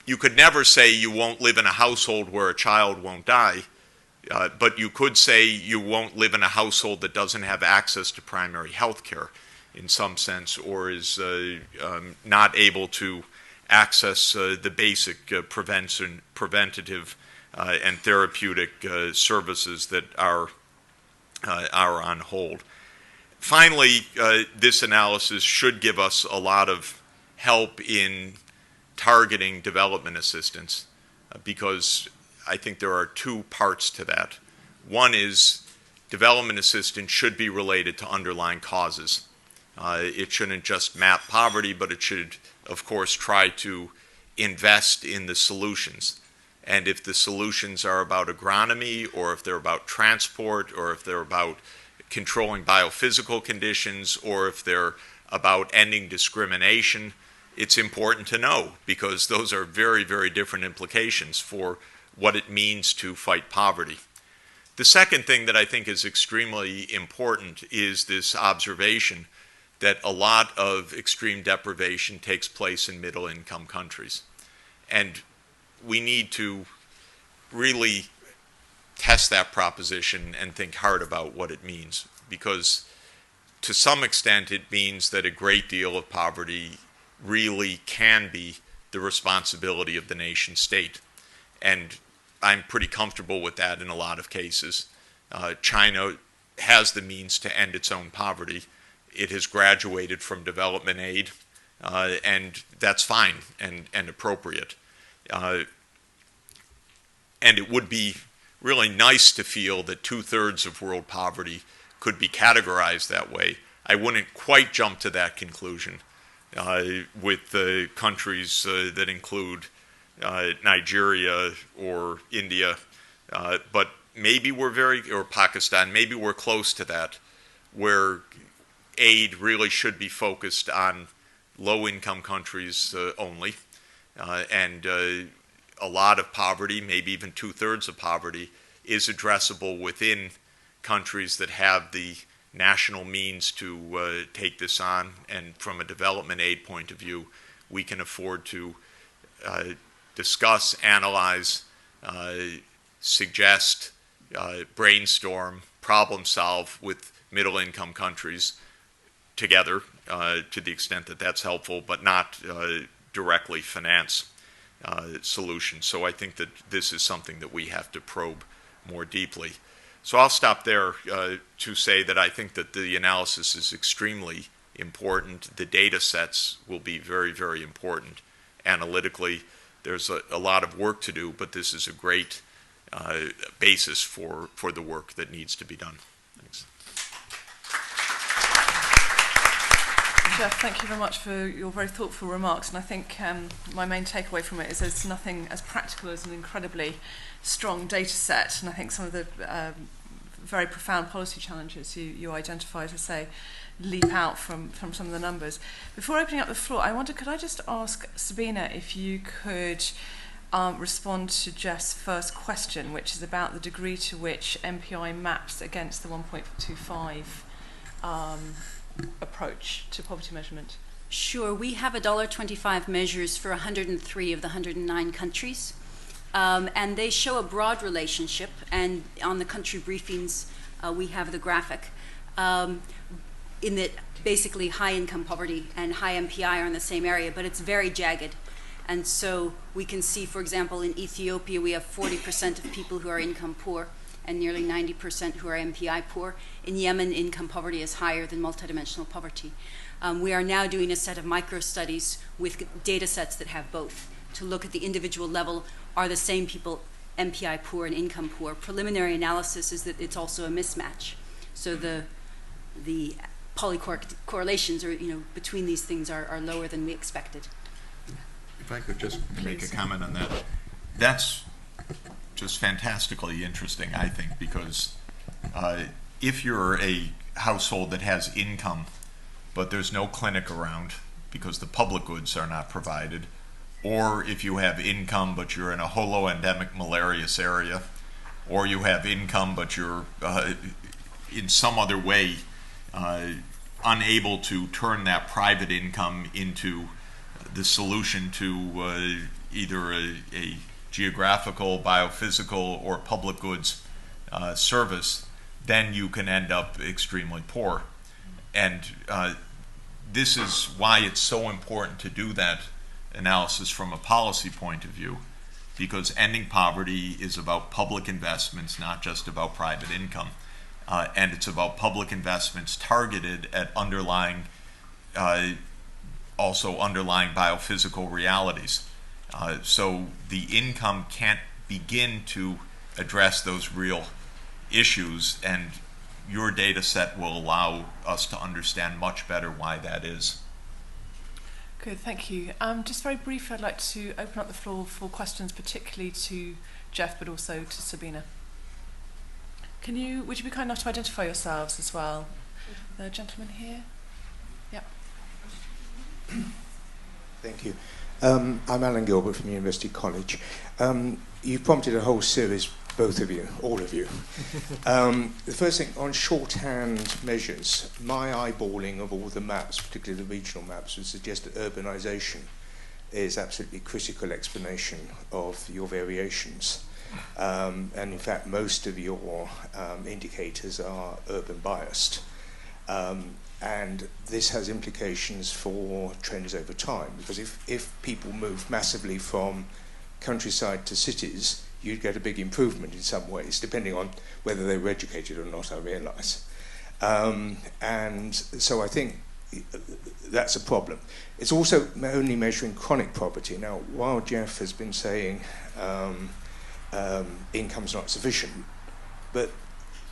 You could never say you won't live in a household where a child won't die, but you could say you won't live in a household that doesn't have access to primary health care in some sense, or is not able to access the basic preventative and therapeutic services that are on hold. Finally, this analysis should give us a lot of help in targeting development assistance, because I think there are two parts to that. One is development assistance should be related to underlying causes. It shouldn't just map poverty, but it should, of course, try to invest in the solutions. And if the solutions are about agronomy, or if they're about transport, or if they're about controlling biophysical conditions, or if they're about ending discrimination, it's important to know, because those are very, very different implications for what it means to fight poverty. The second thing that I think is extremely important is this observation that a lot of extreme deprivation takes place in middle-income countries. And we need to really test that proposition and think hard about what it means, because to some extent it means that a great deal of poverty really can be the responsibility of the nation state. And I'm pretty comfortable with that in a lot of cases. China has the means to end its own poverty. it has graduated from development aid, and that's fine and appropriate. And it would be really nice to feel that 2/3 of world poverty could be categorized that way. I wouldn't quite jump to that conclusion with the countries that include Nigeria or India, but maybe or Pakistan, maybe we're close to that, where aid really should be focused on low-income countries only, and a lot of poverty, maybe even 2/3 of poverty, is addressable within countries that have the national means to take this on, and from a development aid point of view, we can afford to discuss, analyze, suggest, brainstorm, problem solve with middle-income countries together to the extent that that's helpful, but not directly finance solutions. So I think that this is something that we have to probe more deeply. So I'll stop there to say that I think that the analysis is extremely important. The data sets will be very, very important. Analytically, there's a lot of work to do, but this is a great basis for the work that needs to be done. Thanks. Jeff, thank you very much for your very thoughtful remarks, and I think my main takeaway from it is there's nothing as practical as an incredibly strong data set, and I think some of the very profound policy challenges you identify, as I say, leap out from some of the numbers. Before opening up the floor, I wonder, could I just ask Sabina if you could respond to Jeff's first question, which is about the degree to which MPI maps against the 1.25 approach to poverty measurement? Sure. We have $1.25 measures for 103 of the 109 countries. And they show a broad relationship, and on the country briefings, we have the graphic, in that basically high-income poverty and high MPI are in the same area, but it's very jagged. And so we can see, for example, in Ethiopia, we have 40% of people who are income poor and nearly 90% who are MPI poor. In Yemen, income poverty is higher than multidimensional poverty. We are now doing a set of micro-studies with data sets that have both, to look at the individual level. Are the same people MPI poor and income poor? Preliminary analysis is that it's also a mismatch. So the polycorrelations between these things are lower than we expected. If I could just make a comment on that. That's just fantastically interesting, I think, because if you're a household that has income, but there's no clinic around because the public goods are not provided, or if you have income but you're in a holoendemic malarious area, or you have income but you're in some other way unable to turn that private income into the solution to either a geographical, biophysical, or public goods service, then you can end up extremely poor. And this is why it's so important to do that analysis from a policy point of view, because ending poverty is about public investments, not just about private income. And it's about public investments targeted at also underlying biophysical realities. So the income can't begin to address those real issues, and your data set will allow us to understand much better why that is. Good, thank you. Just very briefly, I'd like to open up the floor for questions, particularly to Jeff, but also to Sabina. Would you be kind enough to identify yourselves as well? The gentleman here. Yep. Thank you. I'm Alan Gilbert from University College. You've prompted a whole series, both of you, all of you. The first thing, on shorthand measures, my eyeballing of all the maps, particularly the regional maps, would suggest that urbanization is absolutely critical explanation of your variations. And in fact, most of your indicators are urban biased. And this has implications for trends over time, because if people move massively from countryside to cities, you'd get a big improvement in some ways, depending on whether they were educated or not, I realise. And so I think that's a problem. It's also only measuring chronic poverty. Now, while Jeff has been saying income's not sufficient, but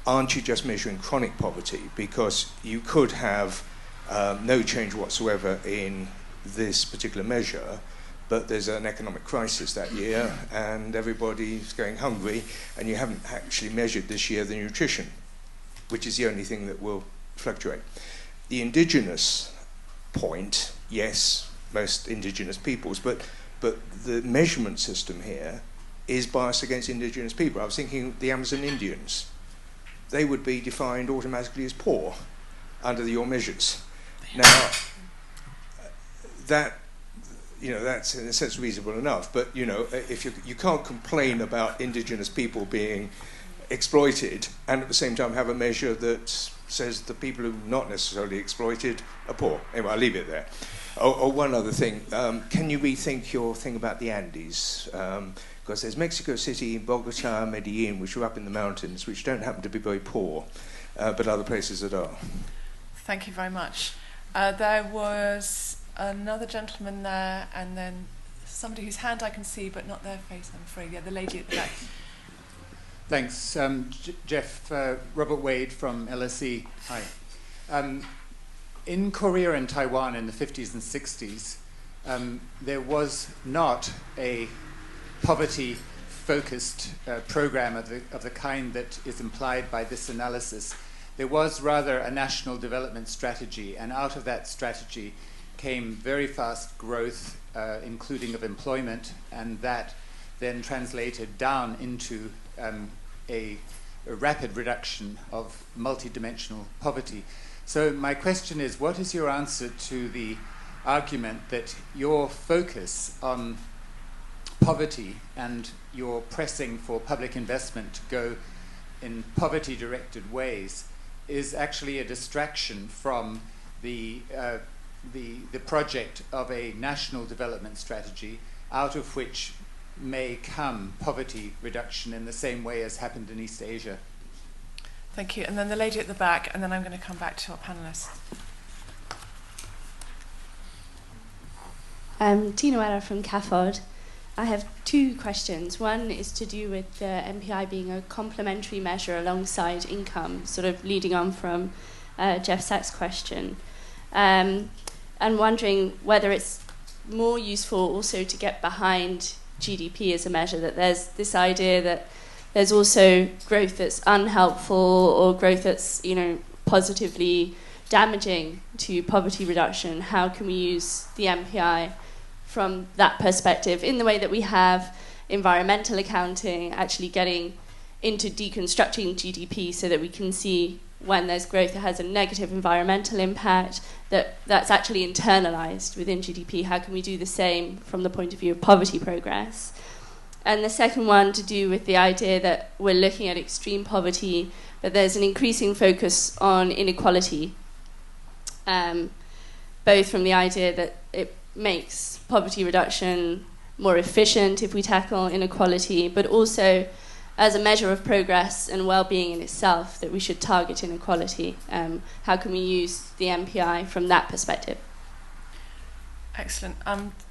aren't you just measuring chronic poverty? Because you could have no change whatsoever in this particular measure, but there's an economic crisis that year and everybody's going hungry, and you haven't actually measured this year the nutrition, which is the only thing that will fluctuate. The indigenous point, yes, most indigenous peoples, but the measurement system here is biased against indigenous people. I was thinking the Amazon Indians. They would be defined automatically as poor under your measures. Now, that's in a sense reasonable enough, but if you can't complain about indigenous people being exploited and at the same time have a measure that says the people who are not necessarily exploited are poor. Anyway, I'll leave it there. Oh, one other thing. Can you rethink your thing about the Andes? Because there's Mexico City, Bogota, Medellin, which are up in the mountains, which don't happen to be very poor, but other places that are. Thank you very much. There was another gentleman there, and then somebody whose hand I can see, but not their face, I'm afraid. Yeah, the lady at the back. Thanks. Jeff, Robert Wade from LSE. Hi. In Korea and Taiwan in the 50s and 60s, there was not a poverty-focused program of the kind that is implied by this analysis. There was rather a national development strategy, and out of that strategy came very fast growth, including of employment, and that then translated down into a rapid reduction of multidimensional poverty. So my question is, what is your answer to the argument that your focus on poverty and your pressing for public investment to go in poverty-directed ways is actually a distraction from the project of a national development strategy, out of which may come poverty reduction in the same way as happened in East Asia? Thank you. And then the lady at the back, and then I'm going to come back to our panellists. Tina Weller from CAFOD. I have two questions. One is to do with the MPI being a complementary measure alongside income, sort of leading on from Jeff Sachs' question. And wondering whether it's more useful also to get behind GDP as a measure, that there's this idea that there's also growth that's unhelpful or growth that's, positively damaging to poverty reduction. How can we use the MPI from that perspective in the way that we have environmental accounting, actually getting into deconstructing GDP so that we can see when there's growth that has a negative environmental impact, that's actually internalized within GDP. How can we do the same from the point of view of poverty progress? And the second one to do with the idea that we're looking at extreme poverty, but there's an increasing focus on inequality, both from the idea that it makes poverty reduction more efficient if we tackle inequality, but also as a measure of progress and well-being in itself, that we should target inequality. How can we use the MPI from that perspective? Excellent.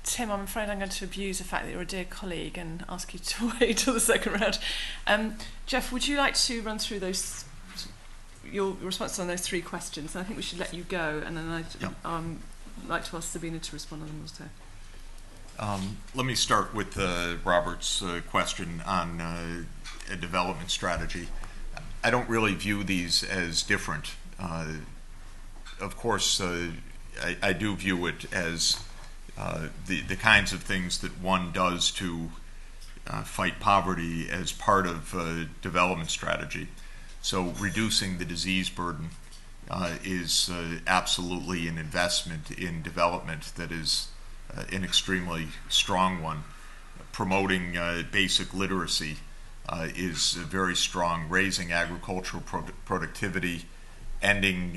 Tim, I'm afraid I'm going to abuse the fact that you're a dear colleague and ask you to wait till the second round. Jeff, would you like to run through your response on those three questions? And I think we should let you go, and then I'd like to ask Sabina to respond on them also. Let me start with Robert's question on a development strategy. I don't really view these as different. Of course, I do view it as the kinds of things that one does to fight poverty as part of a development strategy. So reducing the disease burden is absolutely an investment in development that is an extremely strong one. Promoting basic literacy is very strong. Raising agricultural productivity, ending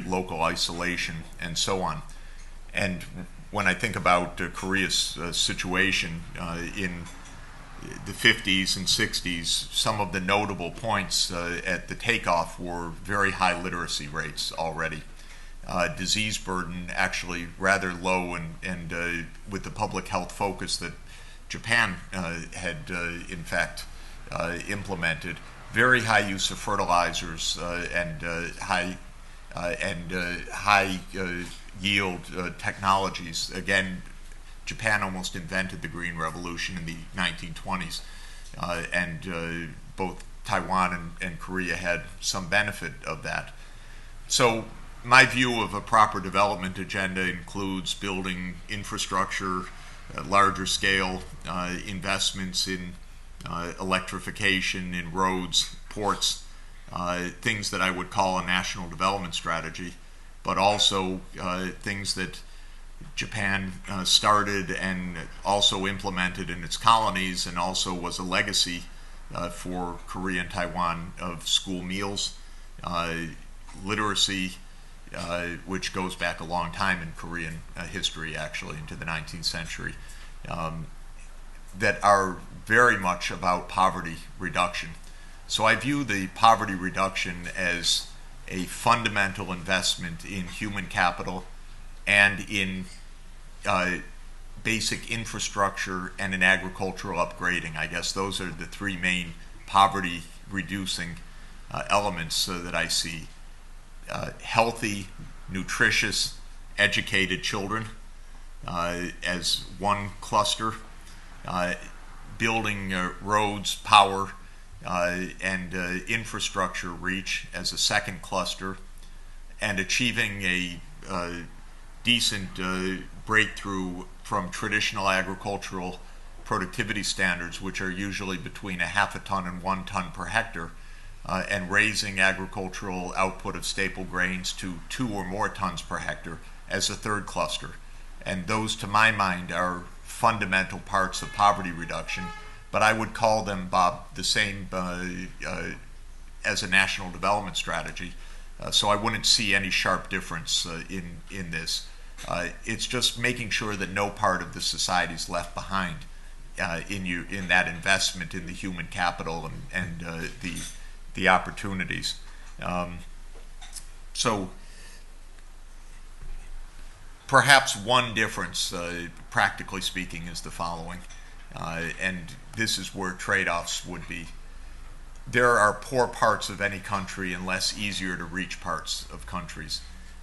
local isolation, and so on. And when I think about Korea's situation in the 50s and 60s, some of the notable points at the takeoff were very high literacy rates already. Disease burden actually rather low, and with the public health focus that Japan had in fact implemented, very high use of fertilizers and high yield technologies. Again, Japan almost invented the Green Revolution in the 1920s, and both Taiwan and Korea had some benefit of that. So my view of a proper development agenda includes building infrastructure, larger scale investments in electrification, in roads, ports, things that I would call a national development strategy, but also things that Japan started and also implemented in its colonies, and also was a legacy for Korea and Taiwan, of school meals, literacy, which goes back a long time in Korean history, actually, into the 19th century, that are very much about poverty reduction. So I view the poverty reduction as a fundamental investment in human capital and in basic infrastructure and in agricultural upgrading. I guess those are the three main poverty reducing elements that I see. Healthy, nutritious, educated children as one cluster, building roads, power, and infrastructure reach as a second cluster, and achieving a decent breakthrough from traditional agricultural productivity standards, which are usually between 0.5 ton and 1 ton per hectare, and raising agricultural output of staple grains to 2 or more tons per hectare as a third cluster. And those, to my mind, are fundamental parts of poverty reduction, but I would call them, Bob, the same as a national development strategy. So I wouldn't see any sharp difference in this. It's just making sure that no part of the society is left behind in that investment in the human capital and the opportunities. So perhaps one difference, practically speaking, is the following, and this is where trade-offs would be. There are poor parts of any country and less easier to reach parts of countries.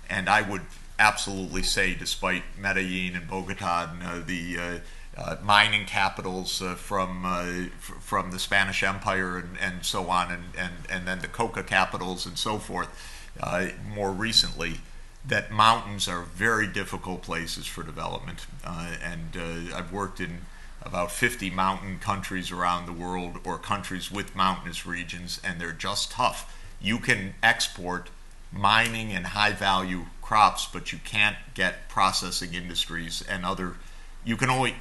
And I would absolutely say, despite Medellin and Bogota and the mining capitals from the Spanish Empire and so on, and then the coca capitals and so forth, more recently, that mountains are very difficult places for development. And I've worked in about 50 mountain countries around the world, or countries with mountainous regions, and they're just tough. You can export mining and high value crops, but you can't get processing industries and other, you can only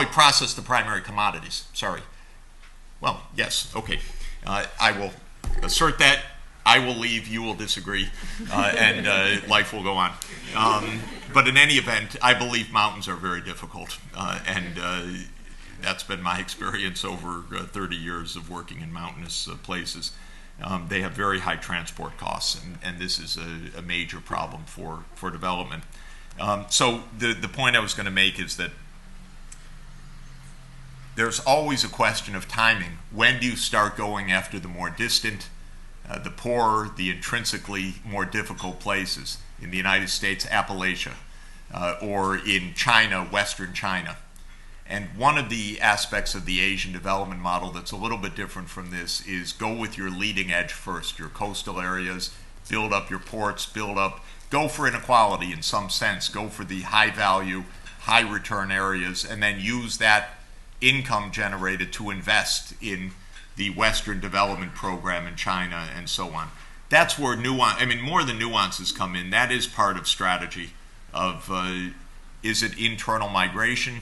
process the primary commodities, sorry. Well, yes, okay. I will assert that. I will leave, you will disagree, and life will go on. But in any event, I believe mountains are very difficult, and that's been my experience over 30 years of working in mountainous places. They have very high transport costs, and this is a major problem for development. So the point I was going to make is that there's always a question of timing. When do you start going after the more distant, the poorer, the intrinsically more difficult places? In the United States, Appalachia, or in China, Western China. And one of the aspects of the Asian development model that's a little bit different from this is go with your leading edge first, your coastal areas, build up your ports, go for inequality in some sense, go for the high value, high return areas, and then use that income generated to invest in the Western development program in China and so on. That's where more than nuances come in. That is part of strategy of, is it internal migration?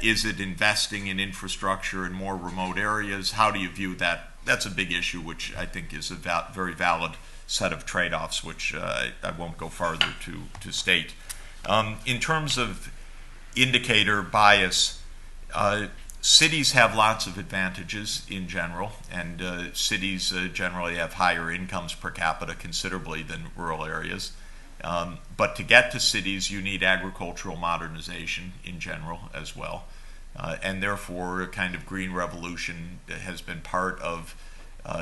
Is it investing in infrastructure in more remote areas? How do you view that? That's a big issue, which I think is a very valid set of trade-offs, which I won't go farther to state. In terms of indicator bias, Cities have lots of advantages in general, and cities generally have higher incomes per capita considerably than rural areas. But to get to cities, you need agricultural modernization in general as well. And therefore, a kind of green revolution has been part of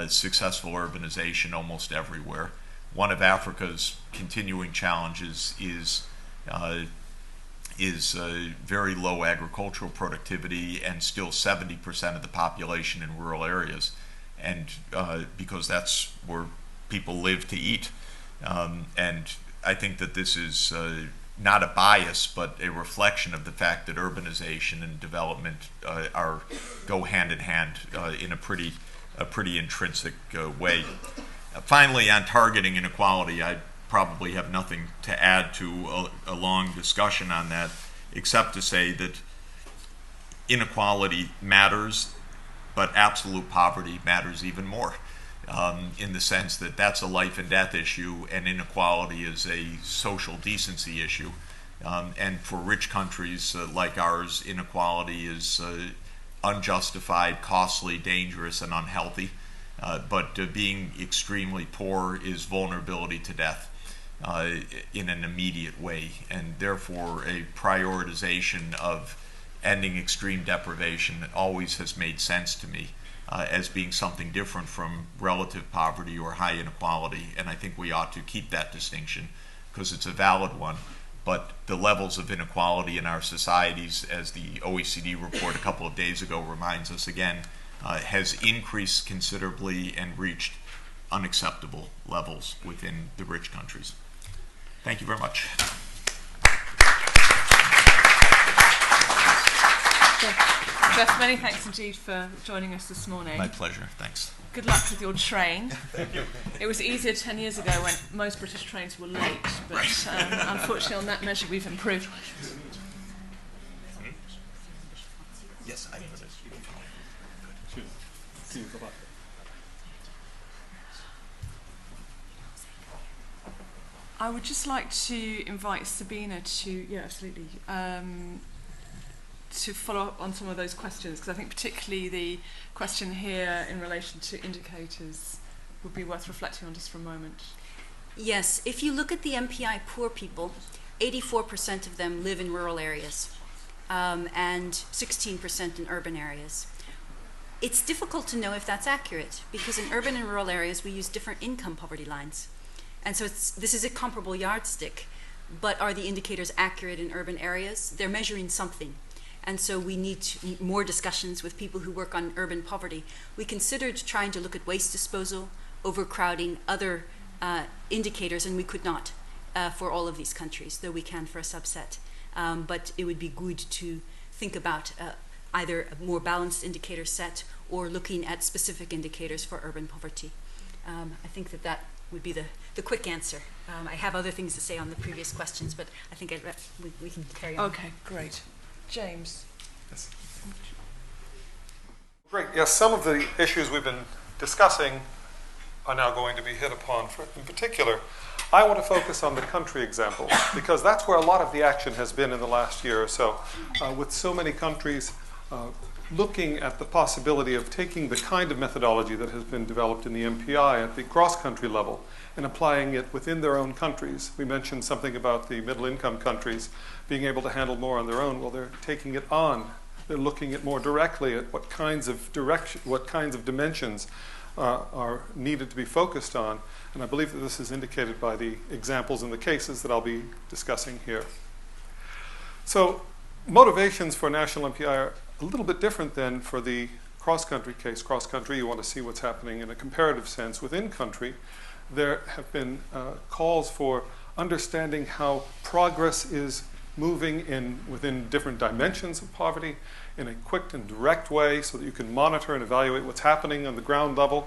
successful urbanization almost everywhere. One of Africa's continuing challenges is very low agricultural productivity, and still 70% of the population in rural areas, and because that's where people live to eat. And I think that this is not a bias, but a reflection of the fact that urbanization and development go hand in hand in a pretty intrinsic way. Finally, on targeting inequality, I probably have nothing to add to a long discussion on that, except to say that inequality matters, but absolute poverty matters even more, in the sense that that's a life and death issue, and inequality is a social decency issue. And for rich countries like ours, inequality is unjustified, costly, dangerous, and unhealthy. But being extremely poor is vulnerability to death in an immediate way, and therefore a prioritization of ending extreme deprivation always has made sense to me as being something different from relative poverty or high inequality, and I think we ought to keep that distinction because it's a valid one. But the levels of inequality in our societies, as the OECD report a couple of days ago reminds us again, has increased considerably and reached unacceptable levels within the rich countries. Thank you very much. Jeff, many thanks indeed for joining us this morning. My pleasure. Thanks. Good luck with your train. Thank you. It was easier 10 years ago when most British trains were late, but unfortunately on that measure we've improved. Yes, I heard it. I would just like to invite Sabina to, to follow up on some of those questions, because I think particularly the question here in relation to indicators would be worth reflecting on just for a moment. Yes, if you look at the MPI poor people, 84% of them live in rural areas, and 16% in urban areas. It's difficult to know if that's accurate, because in urban and rural areas we use different income poverty lines. And so this is a comparable yardstick, but are the indicators accurate in urban areas? They're measuring something. And so we need more discussions with people who work on urban poverty. We considered trying to look at waste disposal, overcrowding, other indicators, and we could not for all of these countries, though we can for a subset. But it would be good to think about either a more balanced indicator set or looking at specific indicators for urban poverty. I think that would be the quick answer. I have other things to say on the previous questions, but I think we can carry on. Okay, great. James. Yes. Great. Yes, some of the issues we've been discussing are now going to be hit upon. In particular, I want to focus on the country examples, because that's where a lot of the action has been in the last year or so, with so many countries looking at the possibility of taking the kind of methodology that has been developed in the MPI at the cross-country level and applying it within their own countries. We mentioned something about the middle-income countries being able to handle more on their own. Well, they're taking it on. They're looking at more directly at what kinds of dimensions are needed to be focused on. And I believe that this is indicated by the examples and the cases that I'll be discussing here. So motivations for National Mpi are a little bit different than for the cross-country case. Cross-country, you want to see what's happening in a comparative sense. Within country, there have been calls for understanding how progress is moving within different dimensions of poverty in a quick and direct way so that you can monitor and evaluate what's happening on the ground level.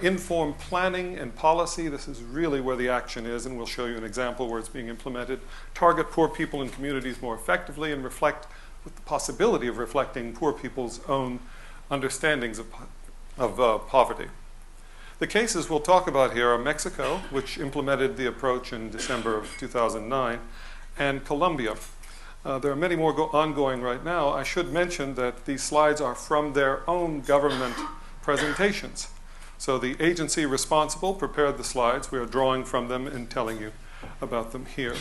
Informed planning and policy, this is really where the action is, and we'll show you an example where it's being implemented. Target poor people and communities more effectively and reflect with the possibility of reflecting poor people's own understandings of poverty. The cases we'll talk about here are Mexico, which implemented the approach in December of 2009, and Colombia. There are many more ongoing right now. I should mention that these slides are from their own government presentations. So the agency responsible prepared the slides. We are drawing from them and telling you about them here.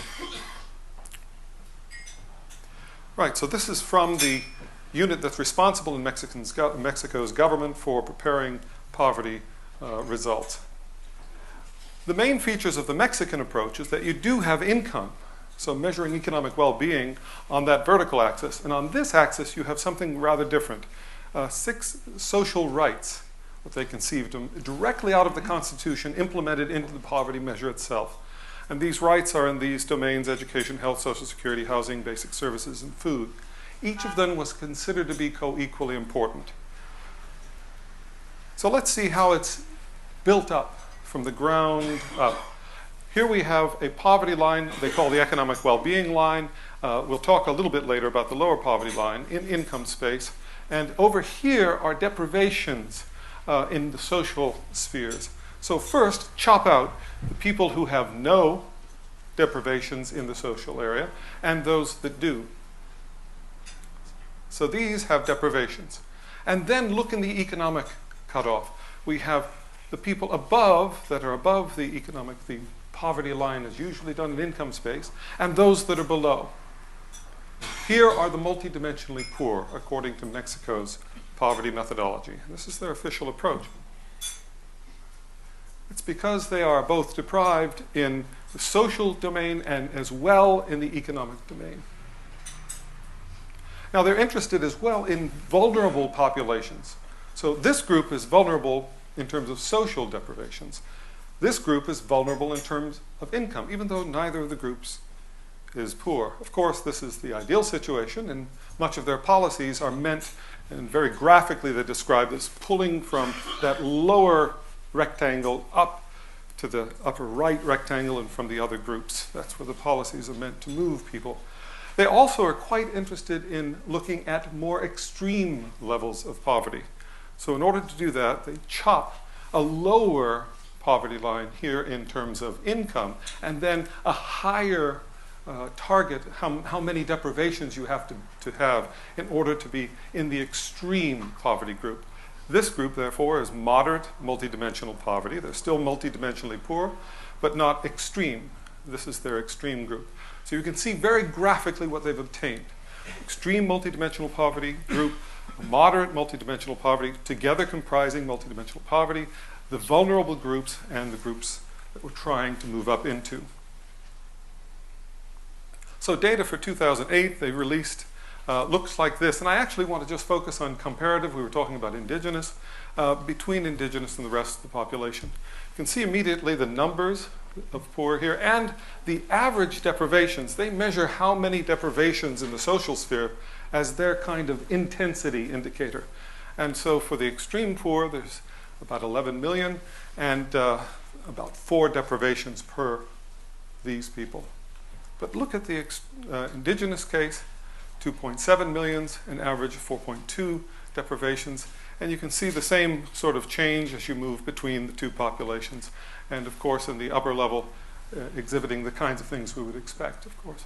Right, so this is from the unit that's responsible in Mexico's government for preparing poverty results. The main features of the Mexican approach is that you do have income, so measuring economic well-being on that vertical axis. And on this axis, you have something rather different. 6 social rights, what they conceived of, directly out of the Constitution, implemented into the poverty measure itself. And these rights are in these domains: education, health, social security, housing, basic services, and food. Each of them was considered to be co-equally important. So let's see how it's built up from the ground up. Here we have a poverty line they call the economic well-being line. We'll talk a little bit later about the lower poverty line in income space. And over here are deprivations in the social spheres. So first, chop out the people who have no deprivations in the social area and those that do. So these have deprivations. And then look in the economic cutoff. We have the people above, that are above the poverty line is usually done in income space, and those that are below. Here are the multidimensionally poor, according to Mexico's poverty methodology. This is their official approach. It's because they are both deprived in the social domain and as well in the economic domain. Now, they're interested as well in vulnerable populations. So this group is vulnerable in terms of social deprivations. This group is vulnerable in terms of income, even though neither of the groups is poor. Of course, this is the ideal situation, and much of their policies are meant, and very graphically they describe this, pulling from that lower rectangle up to the upper right rectangle and from the other groups. That's where the policies are meant to move people. They also are quite interested in looking at more extreme levels of poverty. So in order to do that, they chop a lower poverty line here in terms of income, and then a higher target, how many deprivations you have to have in order to be in the extreme poverty group. This group, therefore, is moderate multidimensional poverty. They're still multidimensionally poor, but not extreme. This is their extreme group. So you can see very graphically what they've obtained. Extreme multidimensional poverty group, moderate multidimensional poverty, together comprising multidimensional poverty, the vulnerable groups, and the groups that we're trying to move up into. So data for 2008 they released looks like this, and I actually want to just focus on comparative. We were talking about indigenous, between indigenous and the rest of the population. You can see immediately the numbers of poor here and the average deprivations. They measure how many deprivations in the social sphere as their kind of intensity indicator. And so for the extreme poor, there's about 11 million and about 4 deprivations per these people. But look at the indigenous case, 2.7 millions, an average of 4.2 deprivations. And you can see the same sort of change as you move between the two populations. And of course, in the upper level, exhibiting the kinds of things we would expect, of course.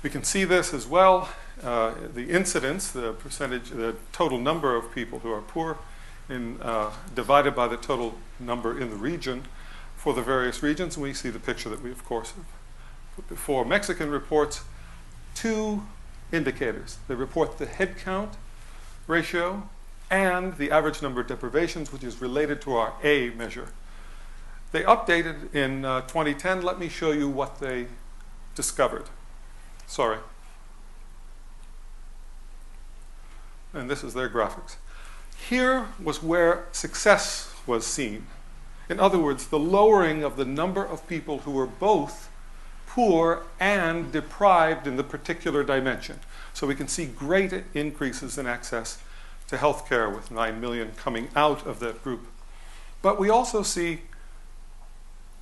We can see this as well, the incidence, the percentage, the total number of people who are poor divided by the total number in the region for the various regions. And we see the picture that we, of course, have put before. Mexican reports 2 indicators. They report the head count ratio and the average number of deprivations, which is related to our A measure. They updated in 2010. Let me show you what they discovered. Sorry. And this is their graphics. Here was where success was seen. In other words, the lowering of the number of people who were both poor and deprived in the particular dimension. So we can see great increases in access to health care with 9 million coming out of that group. But we also see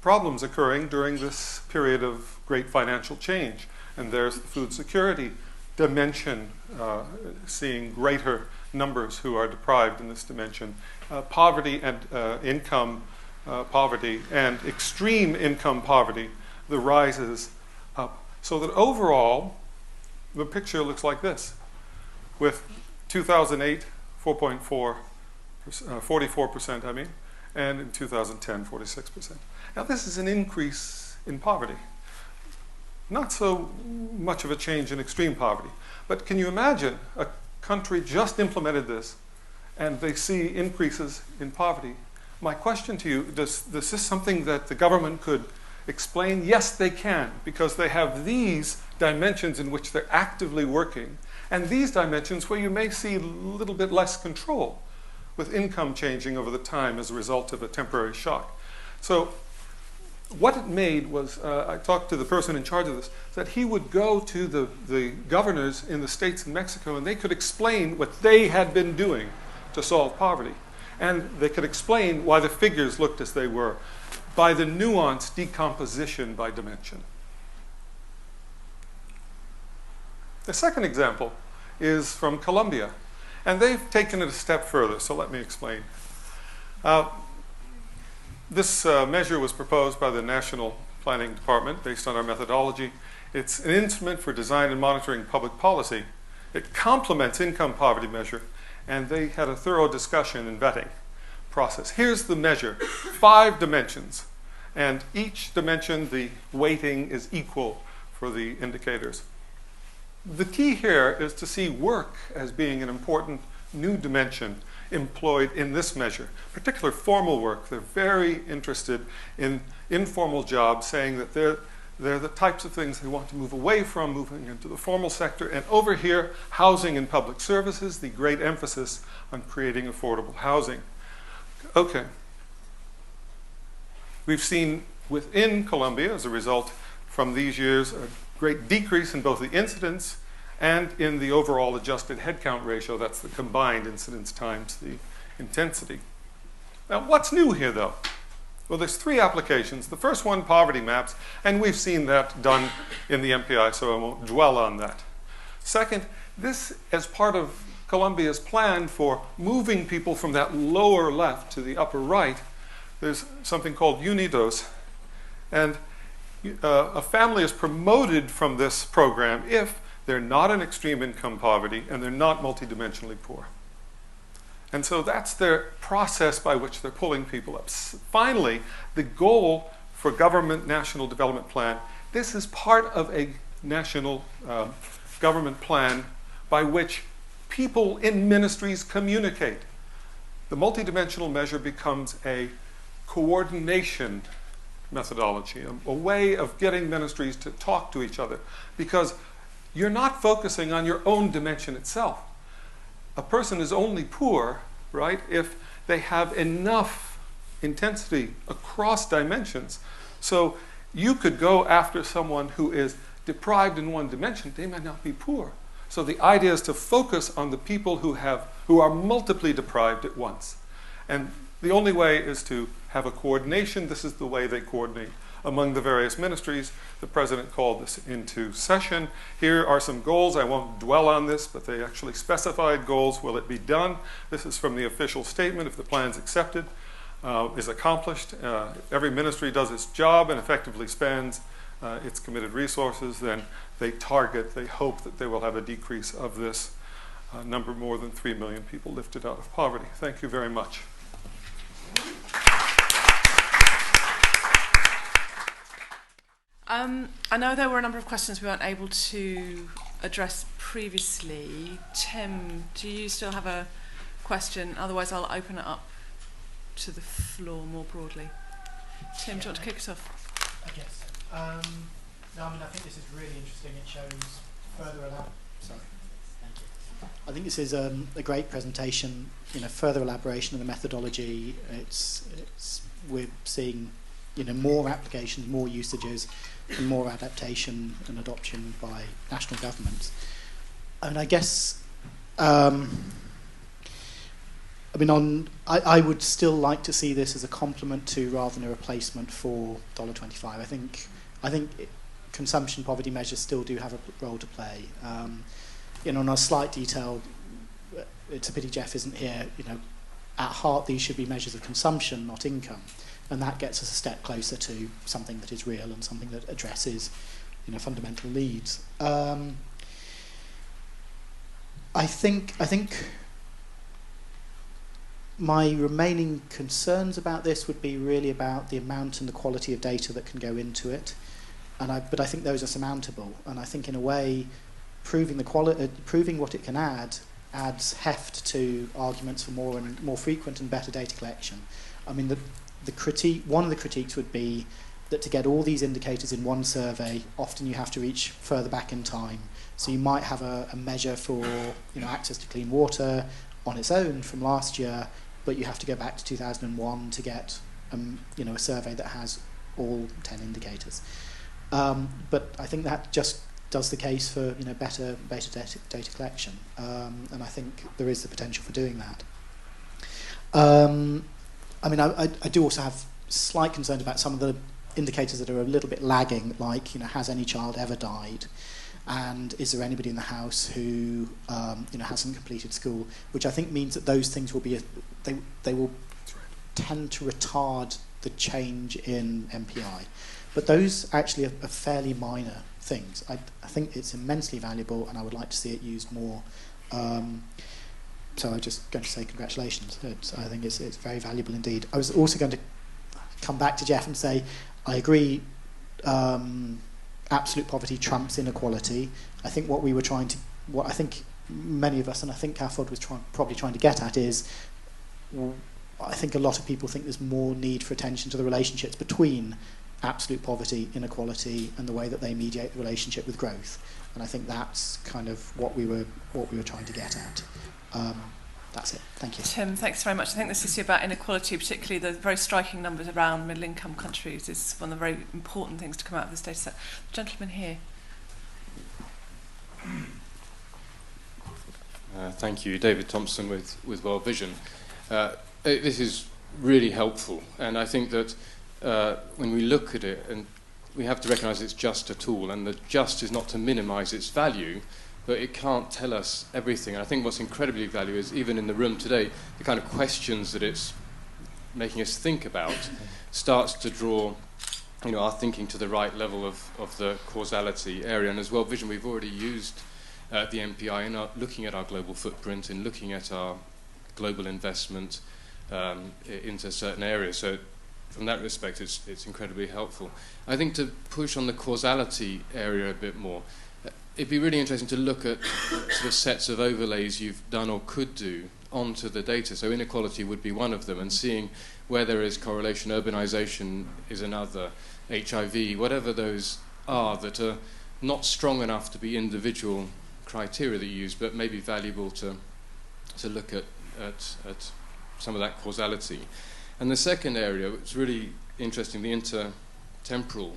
problems occurring during this period of great financial change. And there's the food security dimension, seeing greater numbers who are deprived in this dimension. Poverty and income poverty and extreme income poverty, the rises up So that overall, the picture looks like this. With 2008, 4.4, 44%, I mean, and in 2010, 46%. Now this is an increase in poverty. Not so much of a change in extreme poverty. But can you imagine a country just implemented this and they see increases in poverty? My question to you, is this something that the government could explain? Yes, they can, because they have these dimensions in which they're actively working, and these dimensions where you may see a little bit less control, with income changing over the time as a result of a temporary shock. So what it made was, I talked to the person in charge of this, that he would go to the governors in the states in Mexico, and they could explain what they had been doing to solve poverty. And they could explain why the figures looked as they were by the nuanced decomposition by dimension. The second example is from Colombia. And they've taken it a step further, so let me explain. This measure was proposed by the National Planning Department based on our methodology. It's an instrument for design and monitoring public policy. It complements income poverty measure, and they had a thorough discussion and vetting process. Here's the measure, 5 dimensions, and each dimension, the weighting is equal for the indicators. The key here is to see work as being an important new dimension employed in this measure, particular formal work. They're very interested in informal jobs, saying that they're the types of things they want to move away from, moving into the formal sector. And over here, housing and public services, the great emphasis on creating affordable housing. Okay. We've seen within Colombia, as a result from these years, a great decrease in both the incidence and in the overall adjusted headcount ratio. That's the combined incidence times the intensity. Now, what's new here, though? Well, there's 3 applications. The first one, poverty maps, and we've seen that done in the MPI, so I won't dwell on that. Second, this, as part of Colombia's plan for moving people from that lower left to the upper right, there's something called Unidos, and a family is promoted from this program if they're not in extreme income poverty and they're not multidimensionally poor. And so that's their process by which they're pulling people up. Finally, the goal for government national development plan, this is part of a national government plan by which people in ministries communicate. The multidimensional measure becomes a coordination methodology, a way of getting ministries to talk to each other, because you're not focusing on your own dimension itself. A person is only poor, right, if they have enough intensity across dimensions. So you could go after someone who is deprived in one dimension, they might not be poor. So the idea is to focus on the people who are multiply deprived at once. And the only way is to have a coordination. This is the way they coordinate among the various ministries. The president called this into session. Here are some goals. I won't dwell on this, but they actually specified goals. Will it be done? This is from the official statement. If the plan's accepted, is accomplished, every ministry does its job and effectively spends its committed resources, then they hope that they will have a decrease of this number, more than 3 million people lifted out of poverty. Thank you very much. I know there were a number of questions we weren't able to address previously. Tim, do you still have a question? Otherwise, I'll open it up to the floor more broadly. Tim, do you want to kick us off? I guess so. No, I mean, I think this is really interesting. It shows further I think this is a great presentation. Further elaboration of the methodology. We're seeing, more applications, more usages, and more adaptation and adoption by national governments. And I guess, I would still like to see this as a complement to rather than a replacement for $1.25. I think consumption poverty measures still do have a role to play. On a slight detail, it's a pity Jeff isn't here. At heart, these should be measures of consumption, not income, and that gets us a step closer to something that is real and something that addresses fundamental needs. I think my remaining concerns about this would be really about the amount and the quality of data that can go into it, but I think those are surmountable. And I think in a way, proving what it can add adds heft to arguments for more frequent and better data collection. I mean, one of the critiques would be that to get all these indicators in one survey, often you have to reach further back in time. So you might have a measure for access to clean water on its own from last year, but you have to go back to 2001 to get a survey that has all 10 indicators. But I think that just does the case for better data collection, and I think there is the potential for doing that. I do also have slight concerns about some of the indicators that are a little bit lagging, like has any child ever died, and is there anybody in the house who hasn't completed school, which I think means that those things will be they will tend to retard the change in MPI, but those actually are fairly minor things. I think it's immensely valuable, and I would like to see it used more. So I'm just going to say congratulations. I think it's very valuable indeed. I was also going to come back to Jeff and say I agree. Absolute poverty trumps inequality. I think what I think many of us, and I think CAFOD was probably trying to get at is, I think a lot of people think there's more need for attention to the relationships between absolute poverty, inequality, and the way that they mediate the relationship with growth. And I think that's kind of what we were trying to get at. That's it. Thank you. Tim, thanks very much. I think this issue about inequality, particularly the very striking numbers around middle-income countries, is one of the very important things to come out of this data set. The gentleman here. Thank you. David Thompson with World Vision. This is really helpful, and I think that when we look at it, and we have to recognise it's just a tool, and the just is not to minimise its value, but it can't tell us everything. And I think what's incredibly valuable is, even in the room today, the kind of questions that it's making us think about starts to draw our thinking to the right level of the causality area. And as World Vision, we've already used the MPI in looking at our global footprint, in looking at our global investment into certain areas. So from that respect, it's incredibly helpful. I think to push on the causality area a bit more, it'd be really interesting to look at sort of sets of overlays you've done or could do onto the data. So inequality would be one of them, and seeing where there is correlation. Urbanization is another, HIV, whatever those are that are not strong enough to be individual criteria that you use, but maybe valuable to look at some of that causality. And the second area, which is really interesting, the intertemporal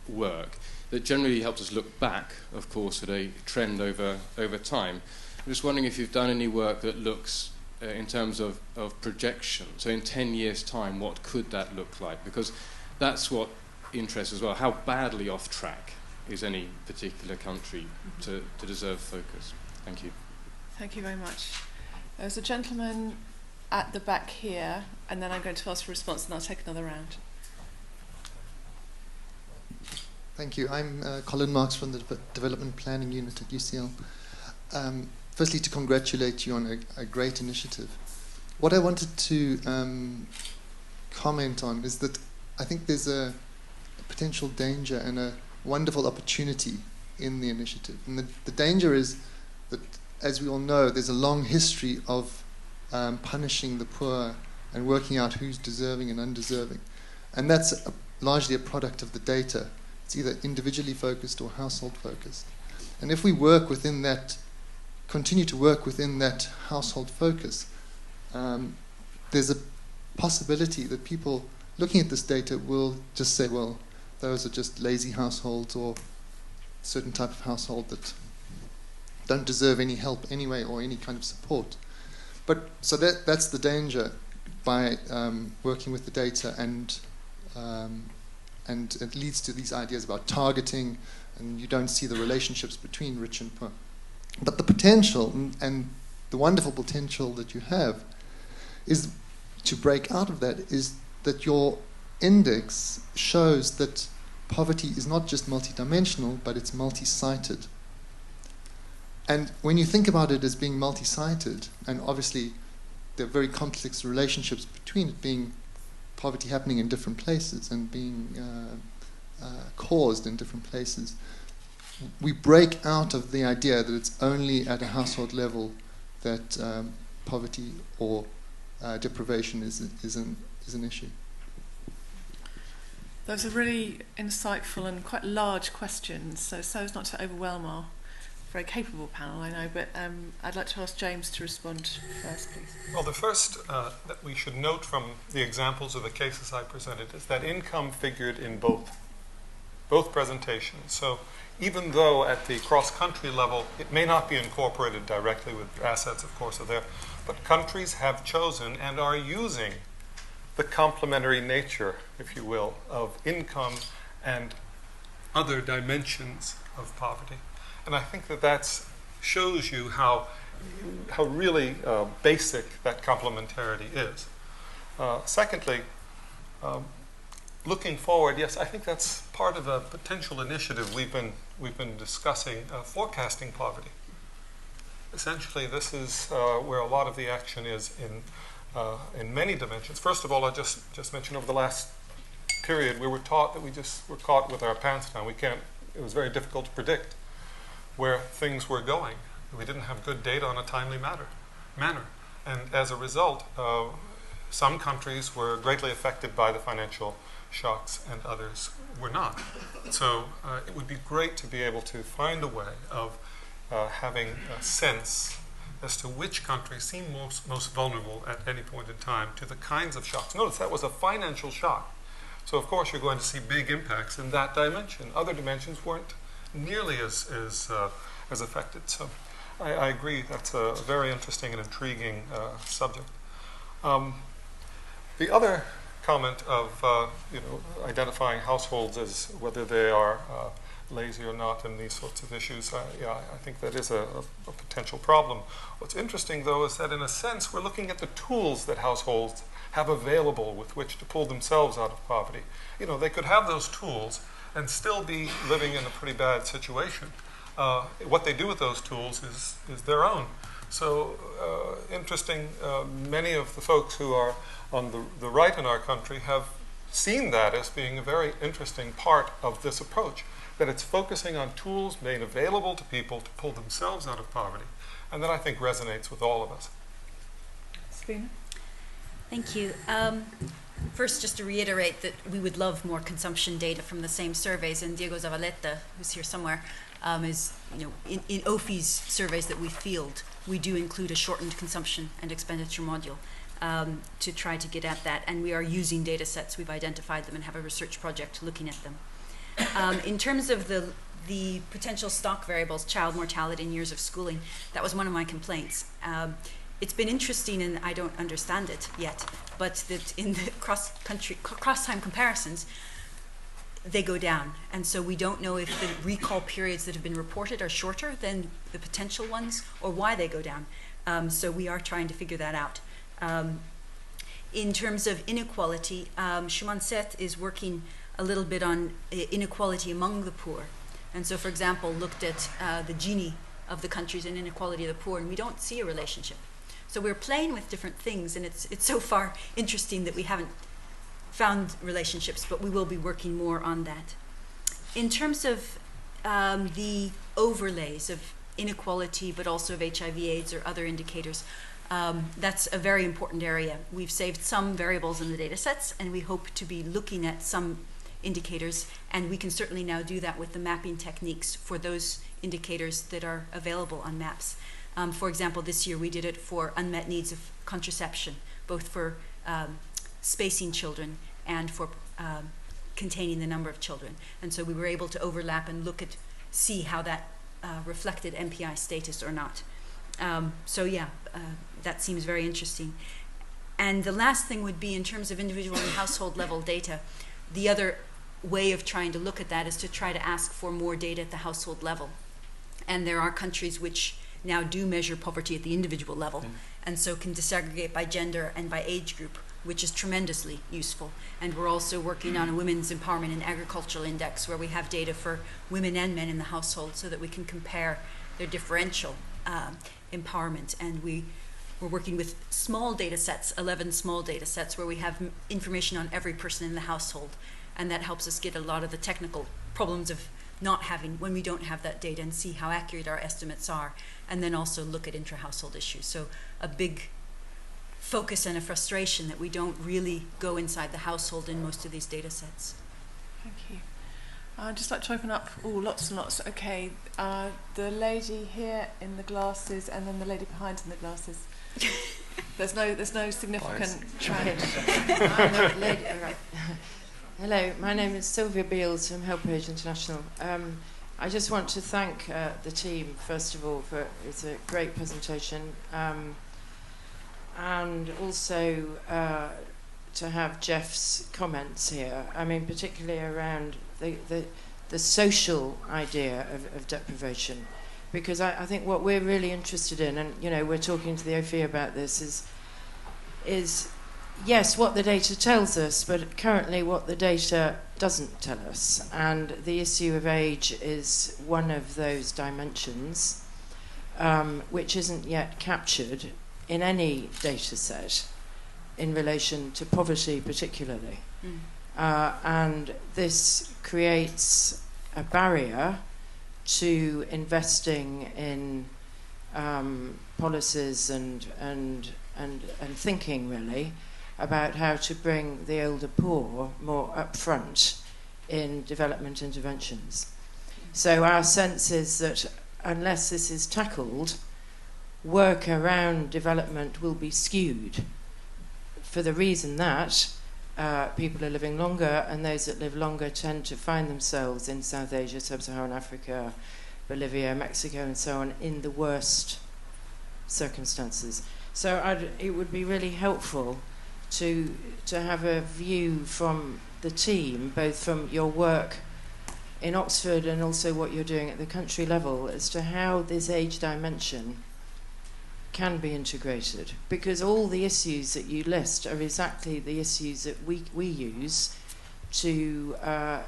work, that generally helps us look back, of course, at a trend over time. I'm just wondering if you've done any work that looks in terms of projection. So in 10 years' time, what could that look like? Because that's what interests as well. How badly off track is any particular country to deserve focus? Thank you. Thank you very much. There's a gentleman at the back here, and then I'm going to ask for a response, and I'll take another round. Thank you. I'm Colin Marks from the Development Planning Unit at UCL. Firstly, to congratulate you on a great initiative. What I wanted to comment on is that I think there's a potential danger and a wonderful opportunity in the initiative. And the danger is that, as we all know, there's a long history of punishing the poor and working out who's deserving and undeserving. And that's largely a product of the data. It's either individually focused or household focused. And if we work within that, continue to work within that household focus, there's a possibility that people looking at this data will just say, well, those are just lazy households or certain type of household that don't deserve any help anyway or any kind of support. But so that's the danger by working with the data, and it leads to these ideas about targeting, and you don't see the relationships between rich and poor. But the potential and the wonderful potential that you have is to break out of that, is that your index shows that poverty is not just multidimensional, but it's multi-sited. And when you think about it as being multi-sited, and obviously there are very complex relationships between it being poverty happening in different places and being caused in different places, we break out of the idea that it's only at a household level that poverty or deprivation is an issue. Those are really insightful and quite large questions, so as not to overwhelm our very capable panel, I know, but I'd like to ask James to respond first, please. Well, the first that we should note from the examples of the cases I presented is that income figured in both presentations. So even though at the cross-country level it may not be incorporated directly with assets, of course, are there, but countries have chosen and are using the complementary nature, if you will, of income and other dimensions of poverty. And I think that shows you how really basic that complementarity is. Secondly, looking forward, yes, I think that's part of a potential initiative we've been discussing, forecasting poverty. Essentially, this is where a lot of the action is in many dimensions. First of all, I just mentioned over the last period, we were taught that we just were caught with our pants down. It was very difficult to predict where things were going. We didn't have good data on a timely manner. And as a result, some countries were greatly affected by the financial shocks and others were not. So it would be great to be able to find a way of having a sense as to which countries seem most vulnerable at any point in time to the kinds of shocks. Notice that was a financial shock. So of course you're going to see big impacts in that dimension. Other dimensions weren't nearly as affected. So I agree that's a very interesting and intriguing subject. The other comment of identifying households as whether they are lazy or not and these sorts of issues, I think that is a potential problem. What's interesting, though, is that in a sense we're looking at the tools that households have available with which to pull themselves out of poverty. They could have those tools and still be living in a pretty bad situation. What they do with those tools is their own. So interesting, many of the folks who are on the right in our country have seen that as being a very interesting part of this approach, that it's focusing on tools made available to people to pull themselves out of poverty. And that I think resonates with all of us. Sabina? Thank you. First, just to reiterate that we would love more consumption data from the same surveys, and Diego Zavaleta, who's here somewhere, is, in OPHI's surveys that we field, we do include a shortened consumption and expenditure module to try to get at that, and we are using data sets. We've identified them and have a research project looking at them. In terms of the potential stock variables, child mortality and years of schooling, that was one of my complaints. It's been interesting, and I don't understand it yet, but that in the cross-time comparisons, they go down. And so we don't know if the recall periods that have been reported are shorter than the potential ones, or why they go down. So we are trying to figure that out. In terms of inequality, Suman Seth is working a little bit on inequality among the poor. And so, for example, looked at the Gini of the countries and inequality of the poor, and we don't see a relationship. So we're playing with different things, and it's so far interesting that we haven't found relationships, but we will be working more on that. In terms of the overlays of inequality, but also of HIV/AIDS or other indicators, that's a very important area. We've saved some variables in the data sets, and we hope to be looking at some indicators, and we can certainly now do that with the mapping techniques for those indicators that are available on maps. For example, this year we did it for unmet needs of contraception, both for spacing children and for containing the number of children. And so we were able to overlap and see how that reflected MPI status or not. That seems very interesting. And the last thing would be, in terms of individual and household level data, the other way of trying to look at that is to try to ask for more data at the household level. And there are countries which now do measure poverty at the individual level, and so can disaggregate by gender and by age group which is tremendously useful. And we're also working on a Women's Empowerment and Agricultural Index, where we have data for women and men in the household so that we can compare their differential empowerment. And we're working with small data sets, 11 small data sets, where we have information on every person in the household. And that helps us get a lot of the technical problems of not having, when we don't have that data, and see how accurate our estimates are, and then also look at intra-household issues. So a big focus and a frustration that we don't really go inside the household in most of these data sets. Thank you. I'd just like to open up, lots and lots. Okay, the lady here in the glasses, and then the lady behind in the glasses. There's no significant trend. Right. Hello, my name is Sylvia Beals from Helpage International. I just want to thank the team, first of all, for it's a great presentation, and also to have Jeff's comments here. I mean, particularly around the social idea of deprivation, because I think what we're really interested in, and you know, we're talking to the OPHI about this, is yes, what the data tells us, but currently what the data doesn't tell us. And the issue of age is one of those dimensions which isn't yet captured in any data set in relation to poverty particularly. And this creates a barrier to investing in policies and thinking really about how to bring the older poor more up front in development interventions. So our sense is that unless this is tackled, work around development will be skewed for the reason that people are living longer, and those that live longer tend to find themselves in South Asia, Sub-Saharan Africa, Bolivia, Mexico, and so on, in the worst circumstances. So it would be really helpful to have a view from the team, both from your work in Oxford and also what you're doing at the country level, as to how this age dimension can be integrated. Because all the issues that you list are exactly the issues that we use to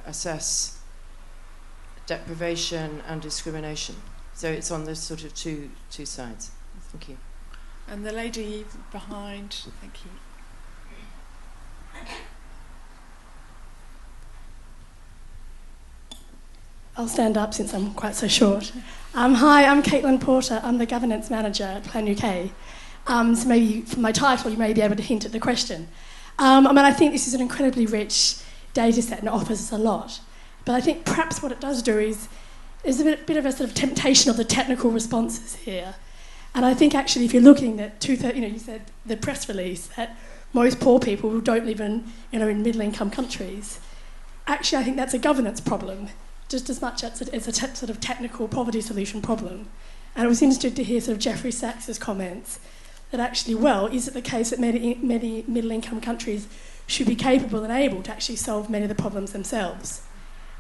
assess deprivation and discrimination. So it's on the sort of two sides. Thank you. And the lady behind, thank you. I'll stand up since I'm quite so short. Hi, I'm Caitlin Porter. I'm the governance manager at Plan UK. So maybe from my title, you may be able to hint at the question. I think this is an incredibly rich data set and it offers us a lot. But I think perhaps what it does do is a bit of a sort of temptation of the technical responses here. And I think actually if you're looking at you said the press release that most poor people don't live in middle-income countries. Actually, I think that's a governance problem, just as much as it's a sort of technical poverty solution problem. And I was interested to hear sort of Jeffrey Sachs's comments that actually, is it the case that many middle-income countries should be capable and able to actually solve many of the problems themselves?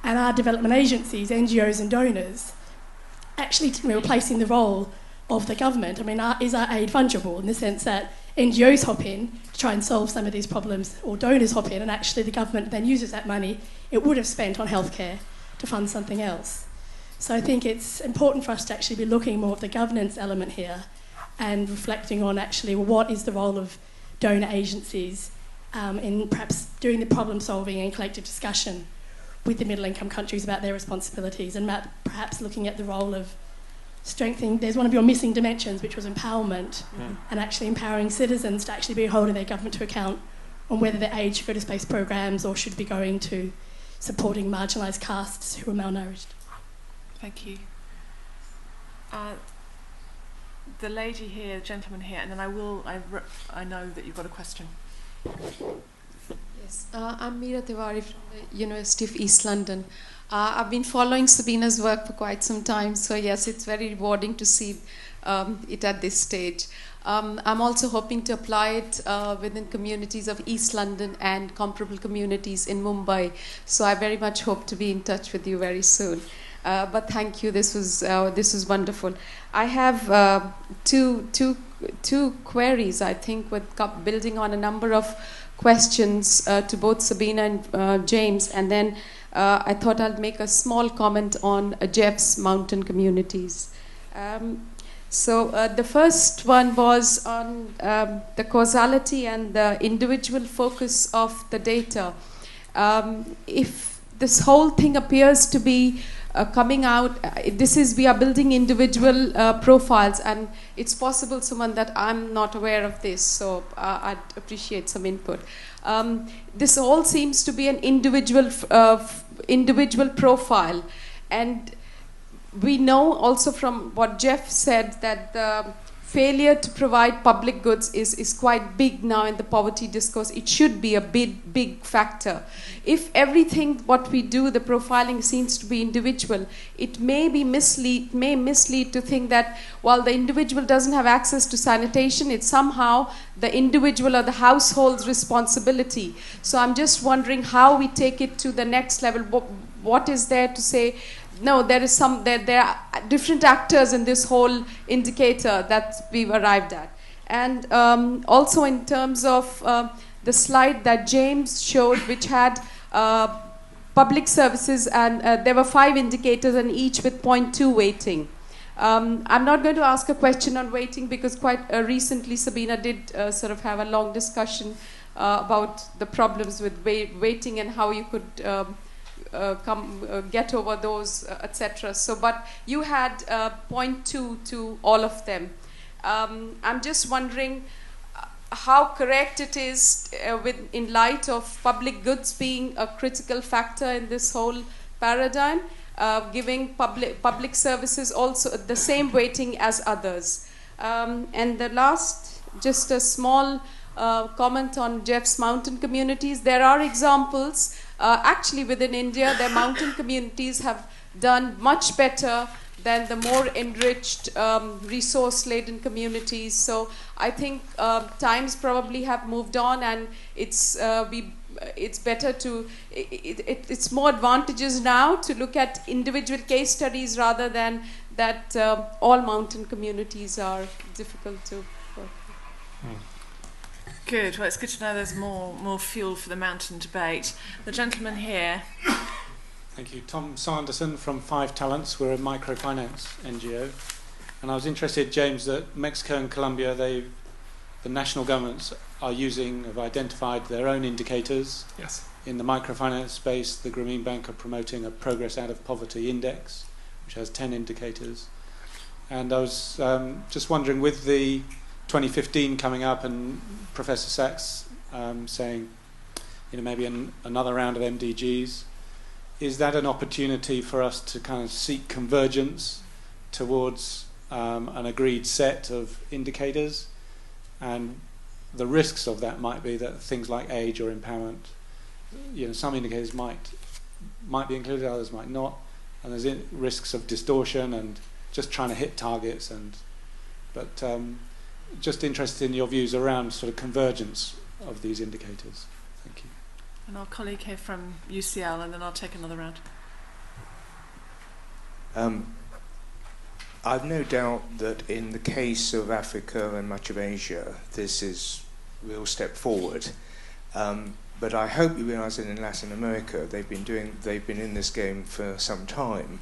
And our development agencies, NGOs and donors, actually replacing the role of the government. Is our aid fungible in the sense that NGOs hop in to try and solve some of these problems, or donors hop in, and actually the government then uses that money it would have spent on healthcare to fund something else. So I think it's important for us to actually be looking more at the governance element here and reflecting on actually what is the role of donor agencies in perhaps doing the problem solving and collective discussion with the middle income countries about their responsibilities, and perhaps looking at the role of strengthening. There's one of your missing dimensions, which was empowerment, and actually empowering citizens to actually be holding their government to account on whether their aid should go to space programs or should be going to supporting marginalised castes who are malnourished. Thank you. The lady here, the gentleman here, and then I know that you've got a question. Yes, I'm Meera Tiwari from the University of East London. I've been following Sabina's work for quite some time, so yes, it's very rewarding to see it at this stage. I'm also hoping to apply it within communities of East London and comparable communities in Mumbai, so I very much hope to be in touch with you very soon. But thank you, this was wonderful. I have two queries, I think, with building on a number of questions to both Sabina and James, and then I thought I'll make a small comment on Jeff's mountain communities. So the first one was on the causality and the individual focus of the data. If this whole thing appears to be coming out, we are building individual profiles, and it's possible, Suman, that I'm not aware of this, so I'd appreciate some input. This all seems to be an individual profile, and we know also from what Jeff said that the failure to provide public goods is quite big now in the poverty discourse. It should be a big factor. If everything what we do, the profiling seems to be individual, it may mislead to think that while the individual doesn't have access to sanitation, it's somehow the individual or the household's responsibility. So I'm just wondering how we take it to the next level. What is there to say? No, there are different actors in this whole indicator that we've arrived at. And also in terms of the slide that James showed, which had public services, and there were 5 indicators, and each with 0.2 weighting. I'm not going to ask a question on weighting, because quite recently Sabina did sort of have a long discussion about the problems with weighting and how you could get over those, etc. So, but you had 0.2 to all of them. I'm just wondering how correct it is in light of public goods being a critical factor in this whole paradigm, giving public services also the same weighting as others. And the last, just a small comment on Jeff's mountain communities. There are examples. Actually, within India, their mountain communities have done much better than the more enriched, resource-laden communities. So I think times probably have moved on, and it's better to, it's more advantageous now to look at individual case studies rather than that all mountain communities are difficult to work with. Good. Well, it's good to know there's more fuel for the mountain debate. The gentleman here. Thank you. Tom Sanderson from 5 Talents. We're a microfinance NGO. And I was interested, James, that Mexico and Colombia, the national governments have identified their own indicators. Yes. In the microfinance space, the Grameen Bank are promoting a Progress Out of Poverty Index, which has 10 indicators. And I was just wondering, with the 2015 coming up and Professor Sachs saying, maybe another round of MDGs, is that an opportunity for us to kind of seek convergence towards an agreed set of indicators? And the risks of that might be that things like age or empowerment, some indicators might be included, others might not, and there's risks of distortion and just trying to hit targets. But just interested in your views around sort of convergence of these indicators. Thank you. And our colleague here from UCL, and then I'll take another round. I've no doubt that in the case of Africa and much of Asia, this is a real step forward. But I hope you realise that in Latin America, they've been in this game for some time.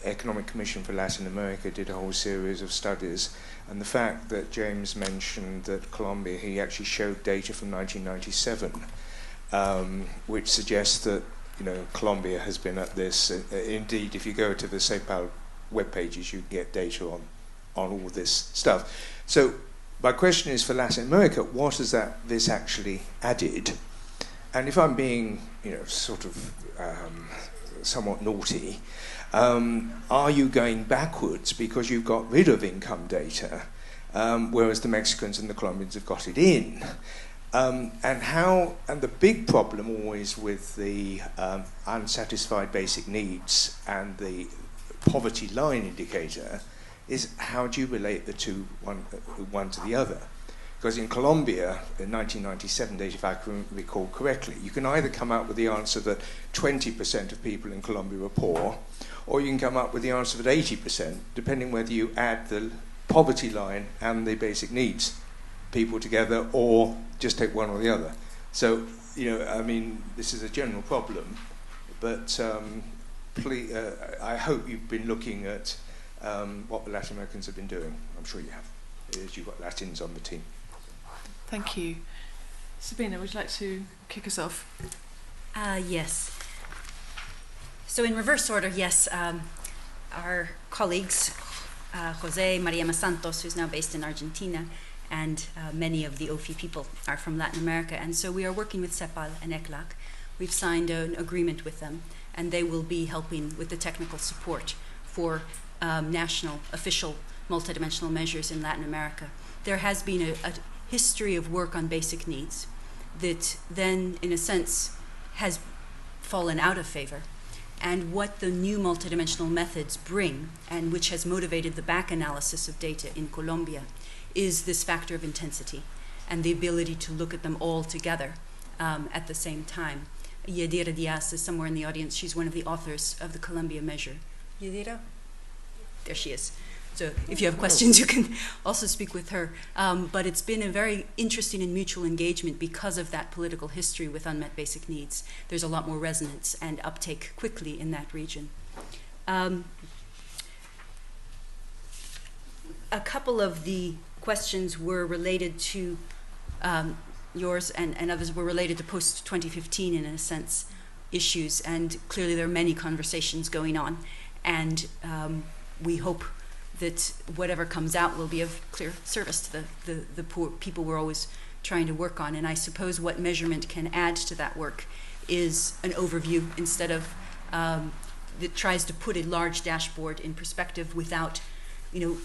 Economic Commission for Latin America did a whole series of studies, and the fact that James mentioned that Colombia, he actually showed data from 1997, which suggests that Colombia has been at this. Indeed, if you go to the CEPAL web pages, you can get data on all this stuff. So my question is, for Latin America, what has this actually added? And if I'm being sort of somewhat naughty, are you going backwards because you've got rid of income data, whereas the Mexicans and the Colombians have got it in? And the big problem always with the unsatisfied basic needs and the poverty line indicator is, how do you relate the two, one to the other? Because in Colombia, in 1997 data, if I can recall correctly, you can either come up with the answer that 20% of people in Colombia were poor, or you can come up with the answer that 80%, depending whether you add the poverty line and the basic needs people together or just take one or the other. So, I mean, this is a general problem, but please, I hope you've been looking at what the Latin Americans have been doing. I'm sure you have. You've got Latins on the team. Thank you. Sabina, would you like to kick us off? Yes. So in reverse order, yes, our colleagues, José, Maria Santos, who's now based in Argentina, and many of the OPHI people are from Latin America. And so we are working with CEPAL and ECLAC. We've signed an agreement with them, and they will be helping with the technical support for national, official, multidimensional measures in Latin America. There has been a history of work on basic needs that then, in a sense, has fallen out of favor. And what the new multidimensional methods bring, and which has motivated the back analysis of data in Colombia, is this factor of intensity and the ability to look at them all together at the same time. Yadira Diaz is somewhere in the audience. She's one of the authors of the Colombia measure. Yadira? There she is. So if you have questions, you can also speak with her. But it's been a very interesting and mutual engagement because of that political history with unmet basic needs. There's a lot more resonance and uptake quickly in that region. A couple of the questions were related to yours, and others were related to post-2015, in a sense, issues. And clearly there are many conversations going on. And we hope that whatever comes out will be of clear service to the poor people we're always trying to work on. And I suppose what measurement can add to that work is an overview instead of that tries to put a large dashboard in perspective without,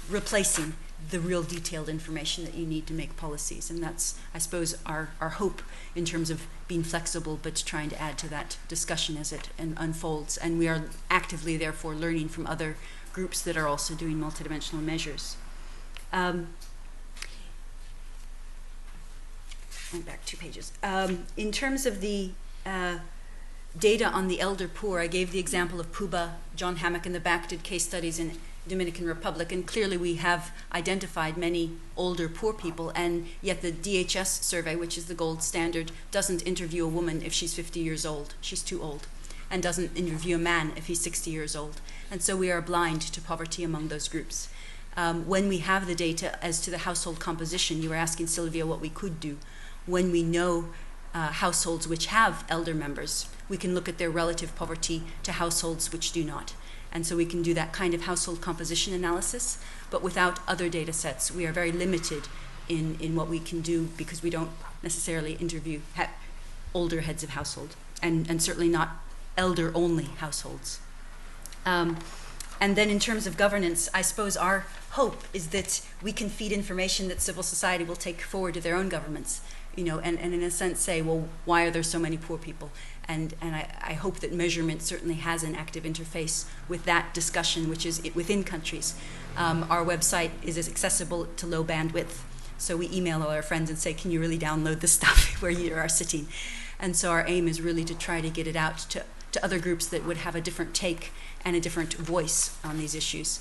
replacing the real detailed information that you need to make policies. And that's, I suppose, our hope in terms of being flexible, but trying to add to that discussion as it unfolds. And we are actively, therefore, learning from other groups that are also doing multidimensional measures. And back 2 pages. In terms of the data on the elder poor, I gave the example of Puba. John Hammock in the back did case studies in Dominican Republic, and clearly we have identified many older poor people, and yet the DHS survey, which is the gold standard, doesn't interview a woman if she's 50 years old. She's too old. And doesn't interview a man if he's 60 years old. And so we are blind to poverty among those groups. When we have the data as to the household composition, you were asking Sylvia what we could do. When we know households which have elder members, we can look at their relative poverty to households which do not. And so we can do that kind of household composition analysis, but without other data sets. We are very limited in what we can do because we don't necessarily interview older heads of household, and certainly not elder-only households. And then in terms of governance, I suppose our hope is that we can feed information that civil society will take forward to their own governments, and in a sense say, well, why are there so many poor people? And I hope that measurement certainly has an active interface with that discussion, which is within countries. Our website is accessible to low bandwidth, so we email all our friends and say, can you really download the stuff where you are sitting? And so our aim is really to try to get it out to other groups that would have a different take and a different voice on these issues.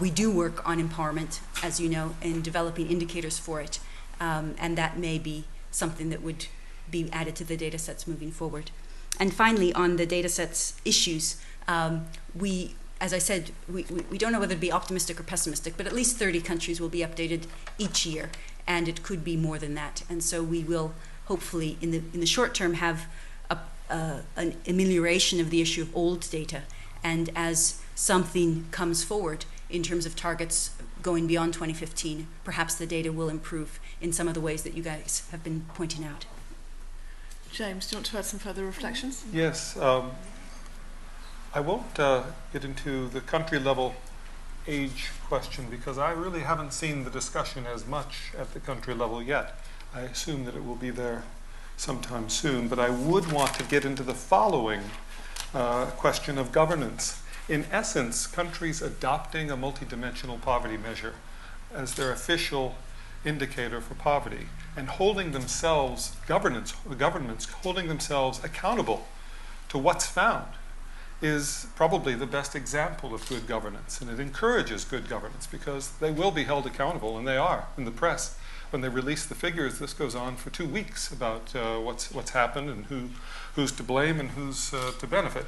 We do work on empowerment, as you know, in developing indicators for it, and that may be something that would be added to the data sets moving forward. And finally, on the data sets issues, we, as I said, we don't know whether to be optimistic or pessimistic, but at least 30 countries will be updated each year, and it could be more than that. And so we will hopefully, in the short term, have an amelioration of the issue of old data. And as something comes forward in terms of targets going beyond 2015, perhaps the data will improve in some of the ways that you guys have been pointing out. James, do you want to add some further reflections? Yes. I won't get into the country level age question because I really haven't seen the discussion as much at the country level yet. I assume that it will be there sometime soon, but I would want to get into the following question of governance. In essence, countries adopting a multidimensional poverty measure as their official indicator for poverty and holding themselves, governments holding themselves accountable to what's found is probably the best example of good governance, and it encourages good governance because they will be held accountable, and they are in the press, when they release the figures, this goes on for 2 weeks about what's happened and who's to blame and who's to benefit.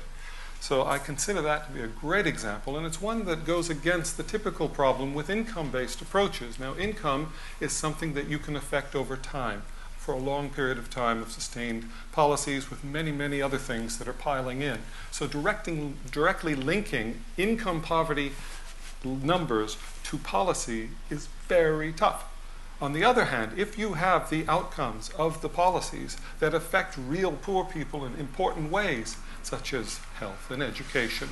So I consider that to be a great example, and it's one that goes against the typical problem with income-based approaches. Now, income is something that you can affect over time, for a long period of time of sustained policies with many, many other things that are piling in. So directly linking income poverty numbers to policy is very tough. On the other hand, if you have the outcomes of the policies that affect real poor people in important ways, such as health and education,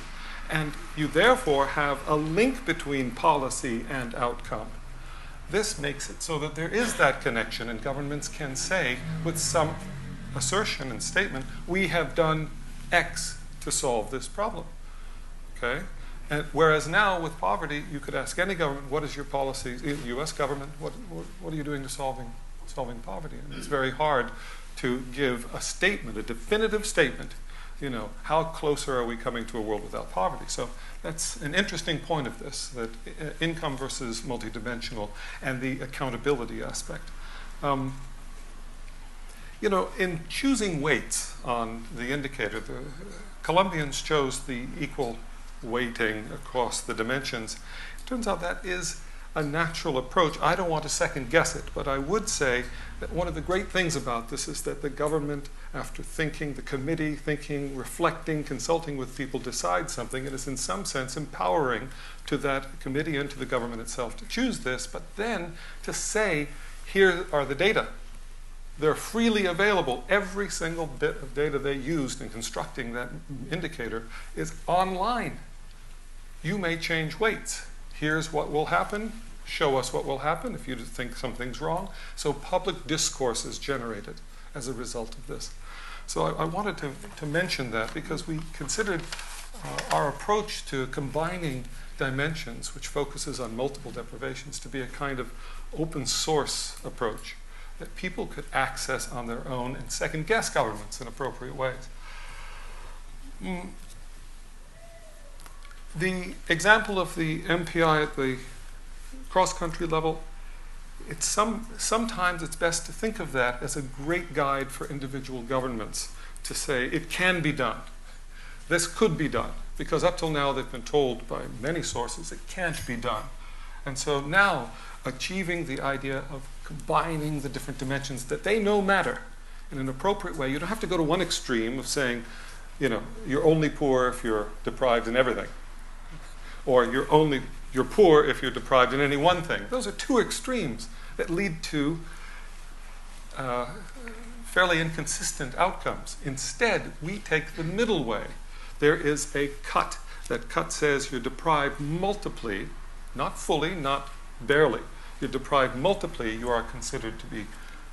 and you therefore have a link between policy and outcome, this makes it so that there is that connection, and governments can say with some assertion and statement, we have done X to solve this problem. Okay? And whereas now with poverty, you could ask any government, what is your policy, US government, what are you doing to solving poverty? And it's very hard to give a statement, a definitive statement, you know, how closer are we coming to a world without poverty? So that's an interesting point of this, that income versus multidimensional and the accountability aspect. You know, in choosing weights on the indicator, the Colombians chose the equal weighting across the dimensions. It turns out that is a natural approach. I don't want to second guess it, but I would say that one of the great things about this is that the government, after thinking, the committee thinking, reflecting, consulting with people, decides something. It is in some sense empowering to that committee and to the government itself to choose this, but then to say, here are the data. They're freely available. Every single bit of data they used in constructing that indicator is online. You may change weights. Here's what will happen. Show us what will happen if you think something's wrong. So public discourse is generated as a result of this. So I wanted to mention that because we considered our approach to combining dimensions, which focuses on multiple deprivations, to be a kind of open source approach that people could access on their own and second guess governments in appropriate ways. The example of the MPI at the cross-country level, sometimes it's best to think of that as a great guide for individual governments to say it can be done. This could be done, because up till now they've been told by many sources it can't be done. And so now achieving the idea of combining the different dimensions that they know matter in an appropriate way. You don't have to go to one extreme of saying, you know, you're only poor if you're deprived in everything. Or you're poor if you're deprived in any one thing. Those are two extremes that lead to fairly inconsistent outcomes. Instead, we take the middle way. There is a cut. That cut says you're deprived multiply, not fully, not barely. You're deprived multiply, you are considered to be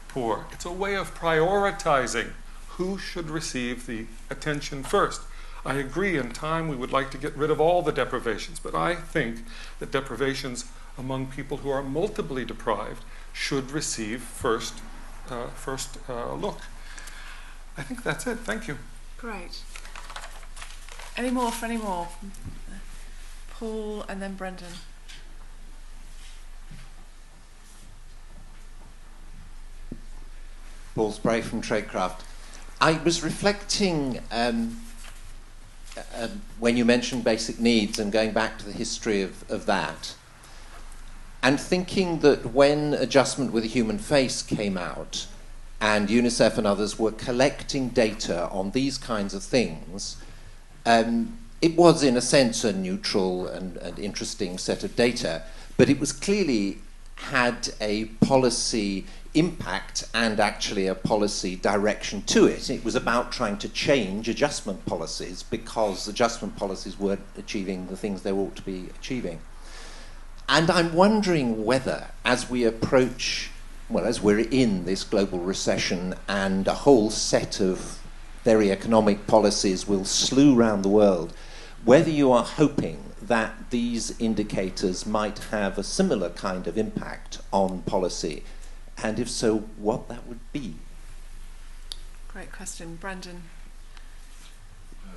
poor. It's a way of prioritizing who should receive the attention first. I agree, in time we would like to get rid of all the deprivations, but I think that deprivations among people who are multiply deprived should receive first look. I think that's it. Thank you. Great. Any more for any more? Paul and then Brendan. Paul Spray from Tradecraft. I was reflecting when you mentioned basic needs and going back to the history of that, and thinking that when Adjustment with a Human Face came out and UNICEF and others were collecting data on these kinds of things, it was in a sense a neutral and interesting set of data, but it was clearly had a policy impact and actually a policy direction to it. It was about trying to change adjustment policies because adjustment policies weren't achieving the things they ought to be achieving. And I'm wondering whether, as we approach, well, as we're in this global recession and a whole set of very economic policies will slew around the world, whether you are hoping that these indicators might have a similar kind of impact on policy, and if so, what that would be. Great question. Brendan.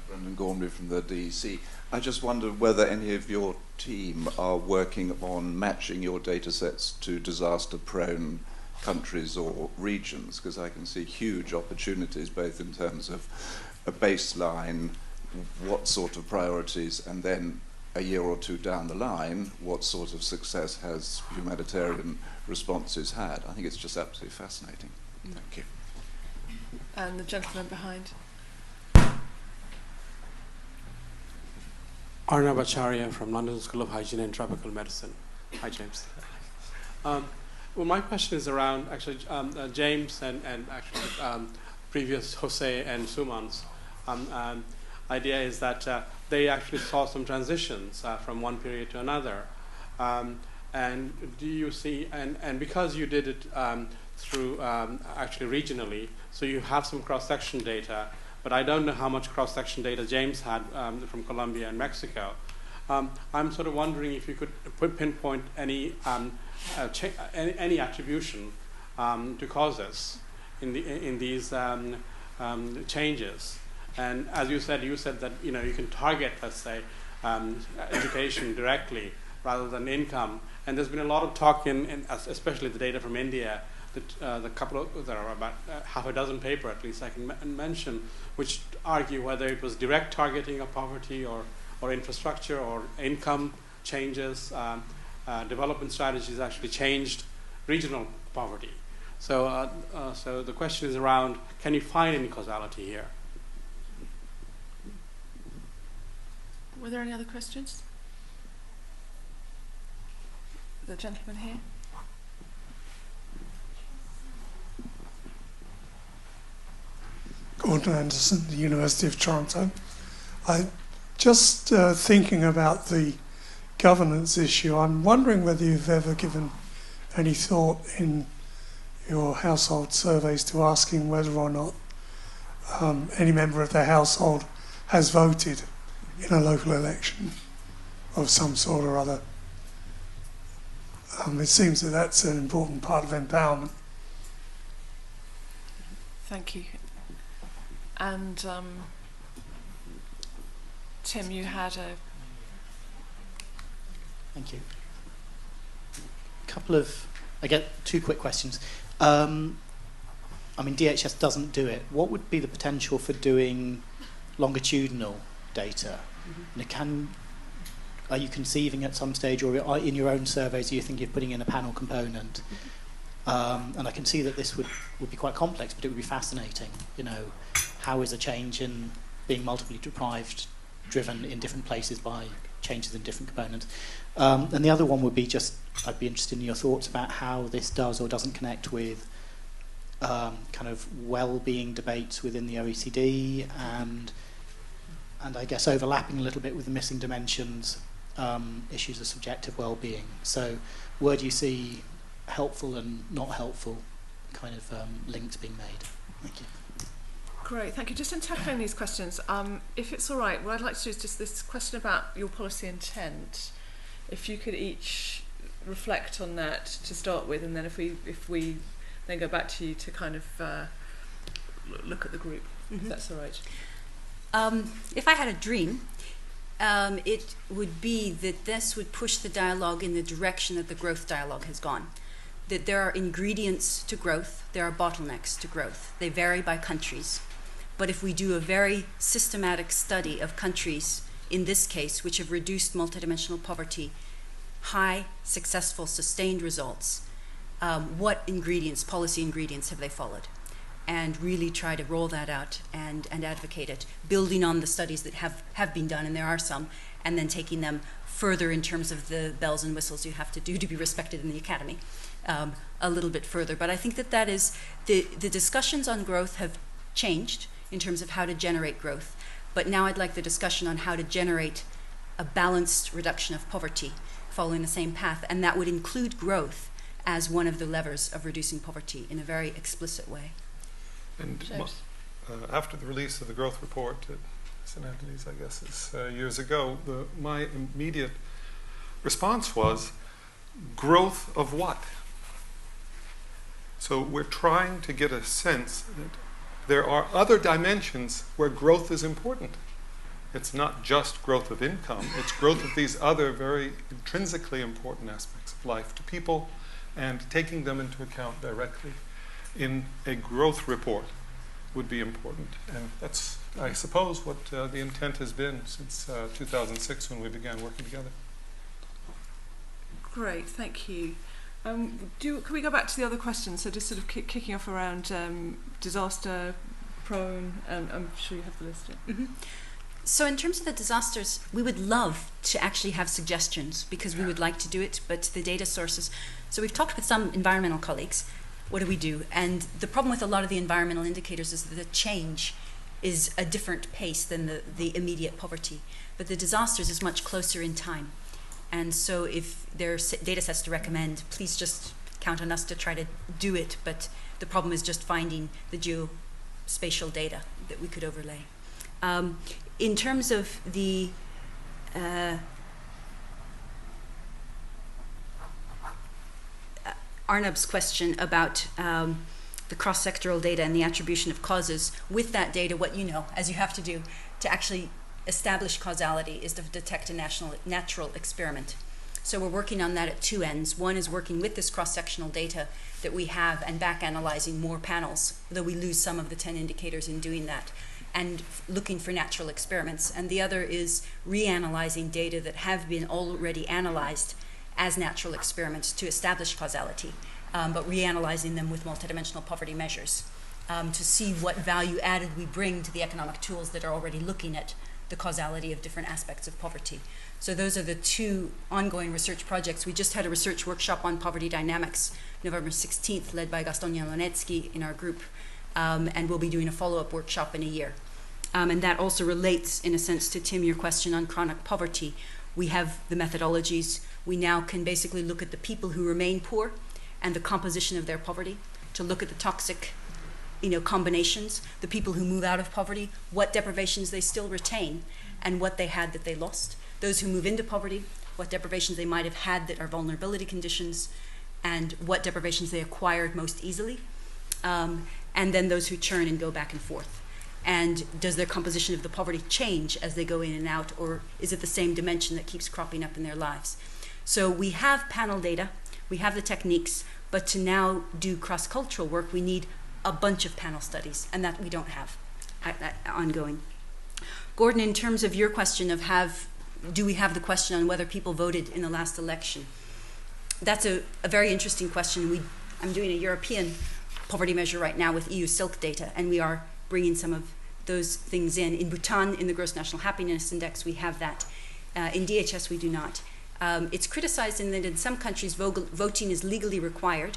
Brendan Gormley from the DEC. I just wondered whether any of your team are working on matching your data sets to disaster-prone countries or regions, because I can see huge opportunities both in terms of a baseline, what sort of priorities, and then a year or two down the line, what sort of success has humanitarian responses had. I think it's just absolutely fascinating. Thank you. And the gentleman behind. Arnab Acharya from London School of Hygiene and Tropical Medicine. Hi, James. Well, my question is around actually James and actually previous José and Suman's idea is that they actually saw some transitions from one period to another. And do you see, and because you did it through actually regionally, so you have some cross-section data, but I don't know how much cross-section data James had from Colombia and Mexico. I'm sort of wondering if you could pinpoint any attribution to causes in these changes. And as you said that you can target, let's say, education directly rather than income. And there's been a lot of talk especially the data from India, that there are about half a dozen papers at least I can mention, which argue whether it was direct targeting of poverty or infrastructure or income changes, development strategies actually changed regional poverty. So, so the question is around, can you find any causality here? Were there any other questions? The gentleman here. Gordon Anderson, the University of Toronto. Just thinking about the governance issue, I'm wondering whether you've ever given any thought in your household surveys to asking whether or not any member of the household has voted in a local election of some sort or other. It seems that that's an important part of empowerment. Thank you. And Tim, you had a... Thank you. I get two quick questions. I mean, DHS doesn't do it. What would be the potential for doing longitudinal data? And are you conceiving at some stage, or in your own surveys, are you thinking of putting in a panel component? And I can see that this would be quite complex, but it would be fascinating. How is a change in being multiply deprived driven in different places by changes in different components? And the other one would be I'd be interested in your thoughts about how this does or doesn't connect with kind of well-being debates within the OECD and I guess overlapping a little bit with the missing dimensions, issues of subjective well-being. So where do you see helpful and not helpful kind of links being made? Thank you. Great, thank you. Just in tackling these questions, if it's all right, what I'd like to do is just this question about your policy intent. If you could each reflect on that to start with, and then if we then go back to you to kind of look at the group, if that's all right. If I had a dream, it would be that this would push the dialogue in the direction that the growth dialogue has gone. That there are ingredients to growth, there are bottlenecks to growth. They vary by countries. But if we do a very systematic study of countries, in this case, which have reduced multidimensional poverty, high, successful, sustained results, what ingredients, policy ingredients have they followed? And really try to roll that out and advocate it, building on the studies that have been done, and there are some, and then taking them further in terms of the bells and whistles you have to do to be respected in the academy, a little bit further. But I think that is, the discussions on growth have changed in terms of how to generate growth. But now I'd like the discussion on how to generate a balanced reduction of poverty following the same path, and that would include growth as one of the levers of reducing poverty in a very explicit way. And after the release of the growth report at St. Anthony's, I guess it's years ago, my immediate response was, growth of what? So we're trying to get a sense that there are other dimensions where growth is important. It's not just growth of income, it's growth of these other very intrinsically important aspects of life to people and taking them into account directly in a growth report would be important. And that's, I suppose, what the intent has been since 2006 when we began working together. Great, thank you. Can we go back to the other questions? So just sort of kicking off around disaster prone, and I'm sure you have the list. Yeah. Mm-hmm. So in terms of the disasters, we would love to actually have suggestions because we would like to do it, but the data sources. So we've talked with some environmental colleagues. What do we do? And the problem with a lot of the environmental indicators is that the change is a different pace than the immediate poverty. But the disasters is much closer in time. And so if there are data sets to recommend, please just count on us to try to do it. But the problem is just finding the geospatial data that we could overlay. In terms of the Arnab's question about the cross-sectoral data and the attribution of causes, with that data, what you know, as you have to do to actually establish causality, is to detect a natural experiment. So we're working on that at two ends. One is working with this cross-sectional data that we have and back analyzing more panels, though we lose some of the 10 indicators in doing that, and looking for natural experiments. And the other is reanalyzing data that have been already analyzed as natural experiments to establish causality, but reanalyzing them with multidimensional poverty measures to see what value added we bring to the economic tools that are already looking at the causality of different aspects of poverty. So those are the two ongoing research projects. We just had a research workshop on poverty dynamics, November 16th, led by Gaston Janonetsky in our group, and we'll be doing a follow-up workshop in a year. And that also relates, in a sense, to Tim, your question on chronic poverty. We have the methodologies. We now can basically look at the people who remain poor and the composition of their poverty, to look at the toxic combinations, the people who move out of poverty, what deprivations they still retain, and what they had that they lost. Those who move into poverty, what deprivations they might have had that are vulnerability conditions, and what deprivations they acquired most easily, and then those who churn and go back and forth. And does their composition of the poverty change as they go in and out, or is it the same dimension that keeps cropping up in their lives? So we have panel data, we have the techniques, but to now do cross-cultural work, we need a bunch of panel studies, and that we don't have ongoing. Gordon, in terms of your question of do we have the question on whether people voted in the last election? That's a very interesting question. I'm doing a European poverty measure right now with EU SILC data, and we are bringing some of those things in. In Bhutan, in the Gross National Happiness Index, we have that. In DHS, we do not. It's criticized in that in some countries, voting is legally required.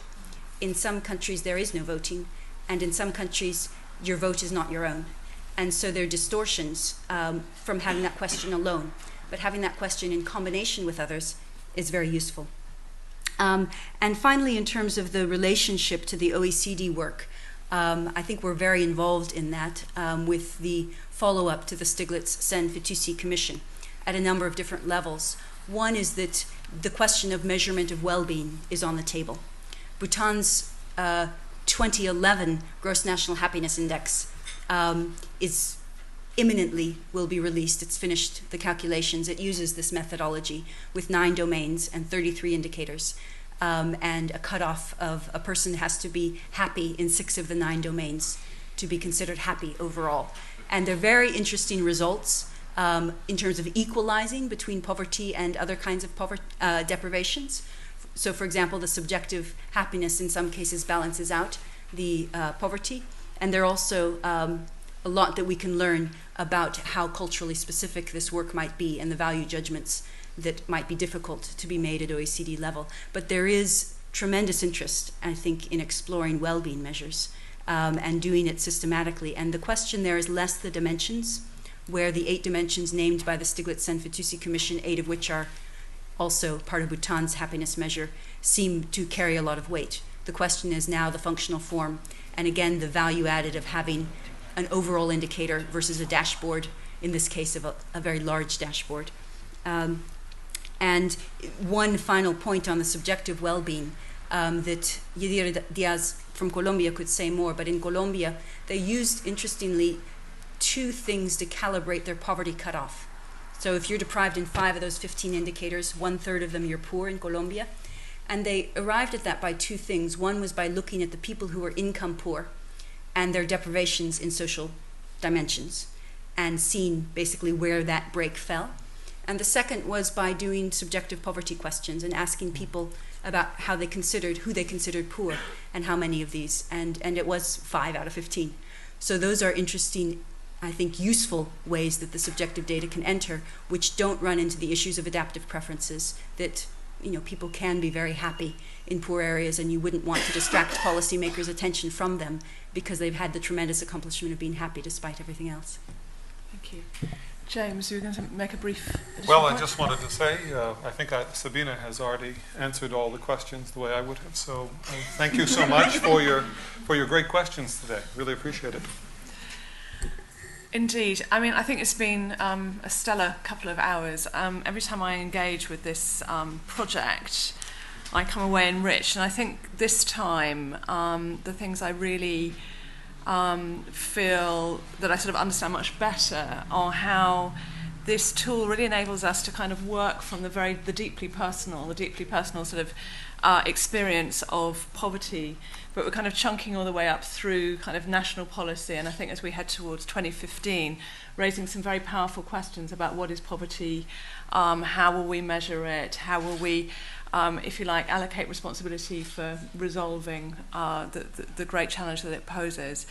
In some countries, there is no voting. And in some countries, your vote is not your own. And so there are distortions from having that question alone. But having that question in combination with others is very useful. And finally, in terms of the relationship to the OECD work, I think we're very involved in that with the follow-up to the Stiglitz-Sen-Fitoussi Commission at a number of different levels. One is that the question of measurement of well-being is on the table. Bhutan's 2011 Gross National Happiness Index is imminently will be released. It's finished the calculations. It uses this methodology with 9 domains and 33 indicators. And a cutoff of a person has to be happy in 6 of the 9 domains to be considered happy overall. And they're very interesting results in terms of equalizing between poverty and other kinds of deprivations. So, for example, the subjective happiness in some cases balances out the poverty. And there are also a lot that we can learn about how culturally specific this work might be and the value judgments that might be difficult to be made at OECD level. But there is tremendous interest, I think, in exploring well-being measures and doing it systematically. And the question there is less the dimensions, where the 8 dimensions named by the Stiglitz-Sen-Fitoussi Commission, 8 of which are also part of Bhutan's happiness measure, seem to carry a lot of weight. The question is now the functional form, and again, the value added of having an overall indicator versus a dashboard, in this case of a very large dashboard. And one final point on the subjective well-being that Yadira Diaz from Colombia could say more, but in Colombia, they used, interestingly, 2 things to calibrate their poverty cutoff. So if you're deprived in 5 of those 15 indicators, 1/3 of them you're poor in Colombia. And they arrived at that by two things. One was by looking at the people who were income poor and their deprivations in social dimensions and seeing basically where that break fell. And the second was by doing subjective poverty questions and asking people about who they considered poor and how many of these. And it was 5 out of 15. So those are interesting, I think, useful ways that the subjective data can enter, which don't run into the issues of adaptive preferences, that people can be very happy in poor areas and you wouldn't want to distract policymakers' attention from them because they've had the tremendous accomplishment of being happy despite everything else. Thank you. James, you were going to make a brief Well, point? I just wanted to say, I think Sabina has already answered all the questions the way I would have. So thank you so much for your great questions today. Really appreciate it. Indeed. I mean, I think it's been a stellar couple of hours. Every time I engage with this project, I come away enriched. And I think this time, the things I really feel that I sort of understand much better are how this tool really enables us to kind of work from the deeply personal sort of experience of poverty, but we're kind of chunking all the way up through kind of national policy, and I think as we head towards 2015, raising some very powerful questions about what is poverty, how will we measure it, how will we, if you like, allocate responsibility for resolving the great challenge that it poses.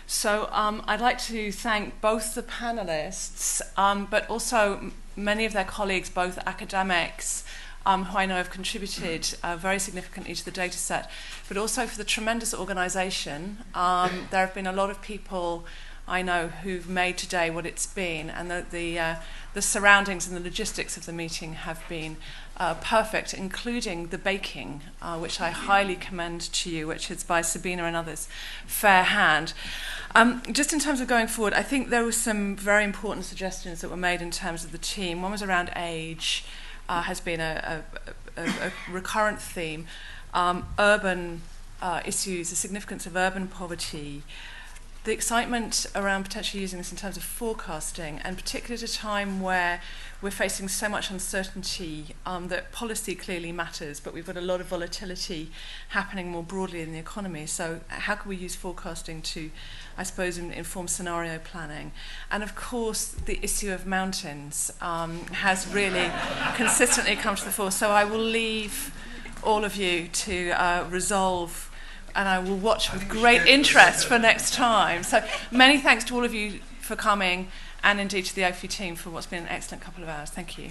So I'd like to thank both the panelists, but also many of their colleagues, both academics, who I know have contributed very significantly to the data set, but also for the tremendous organisation. There have been a lot of people I know who've made today what it's been, and the surroundings and the logistics of the meeting have been perfect, including the baking, which I highly commend to you, which is by Sabina and others, fair hand. Just in terms of going forward, I think there were some very important suggestions that were made in terms of the team. One was around age, has been a recurrent theme. Urban issues, the significance of urban poverty, the excitement around potentially using this in terms of forecasting, and particularly at a time where we're facing so much uncertainty that policy clearly matters, but we've got a lot of volatility happening more broadly in the economy. So how can we use forecasting to, I suppose, inform scenario planning? And of course, the issue of mountains has really consistently come to the fore. So I will leave all of you to resolve, and I will watch with great interest for next time. So many thanks to all of you for coming, and indeed to the OPHI team for what's been an excellent couple of hours. Thank you.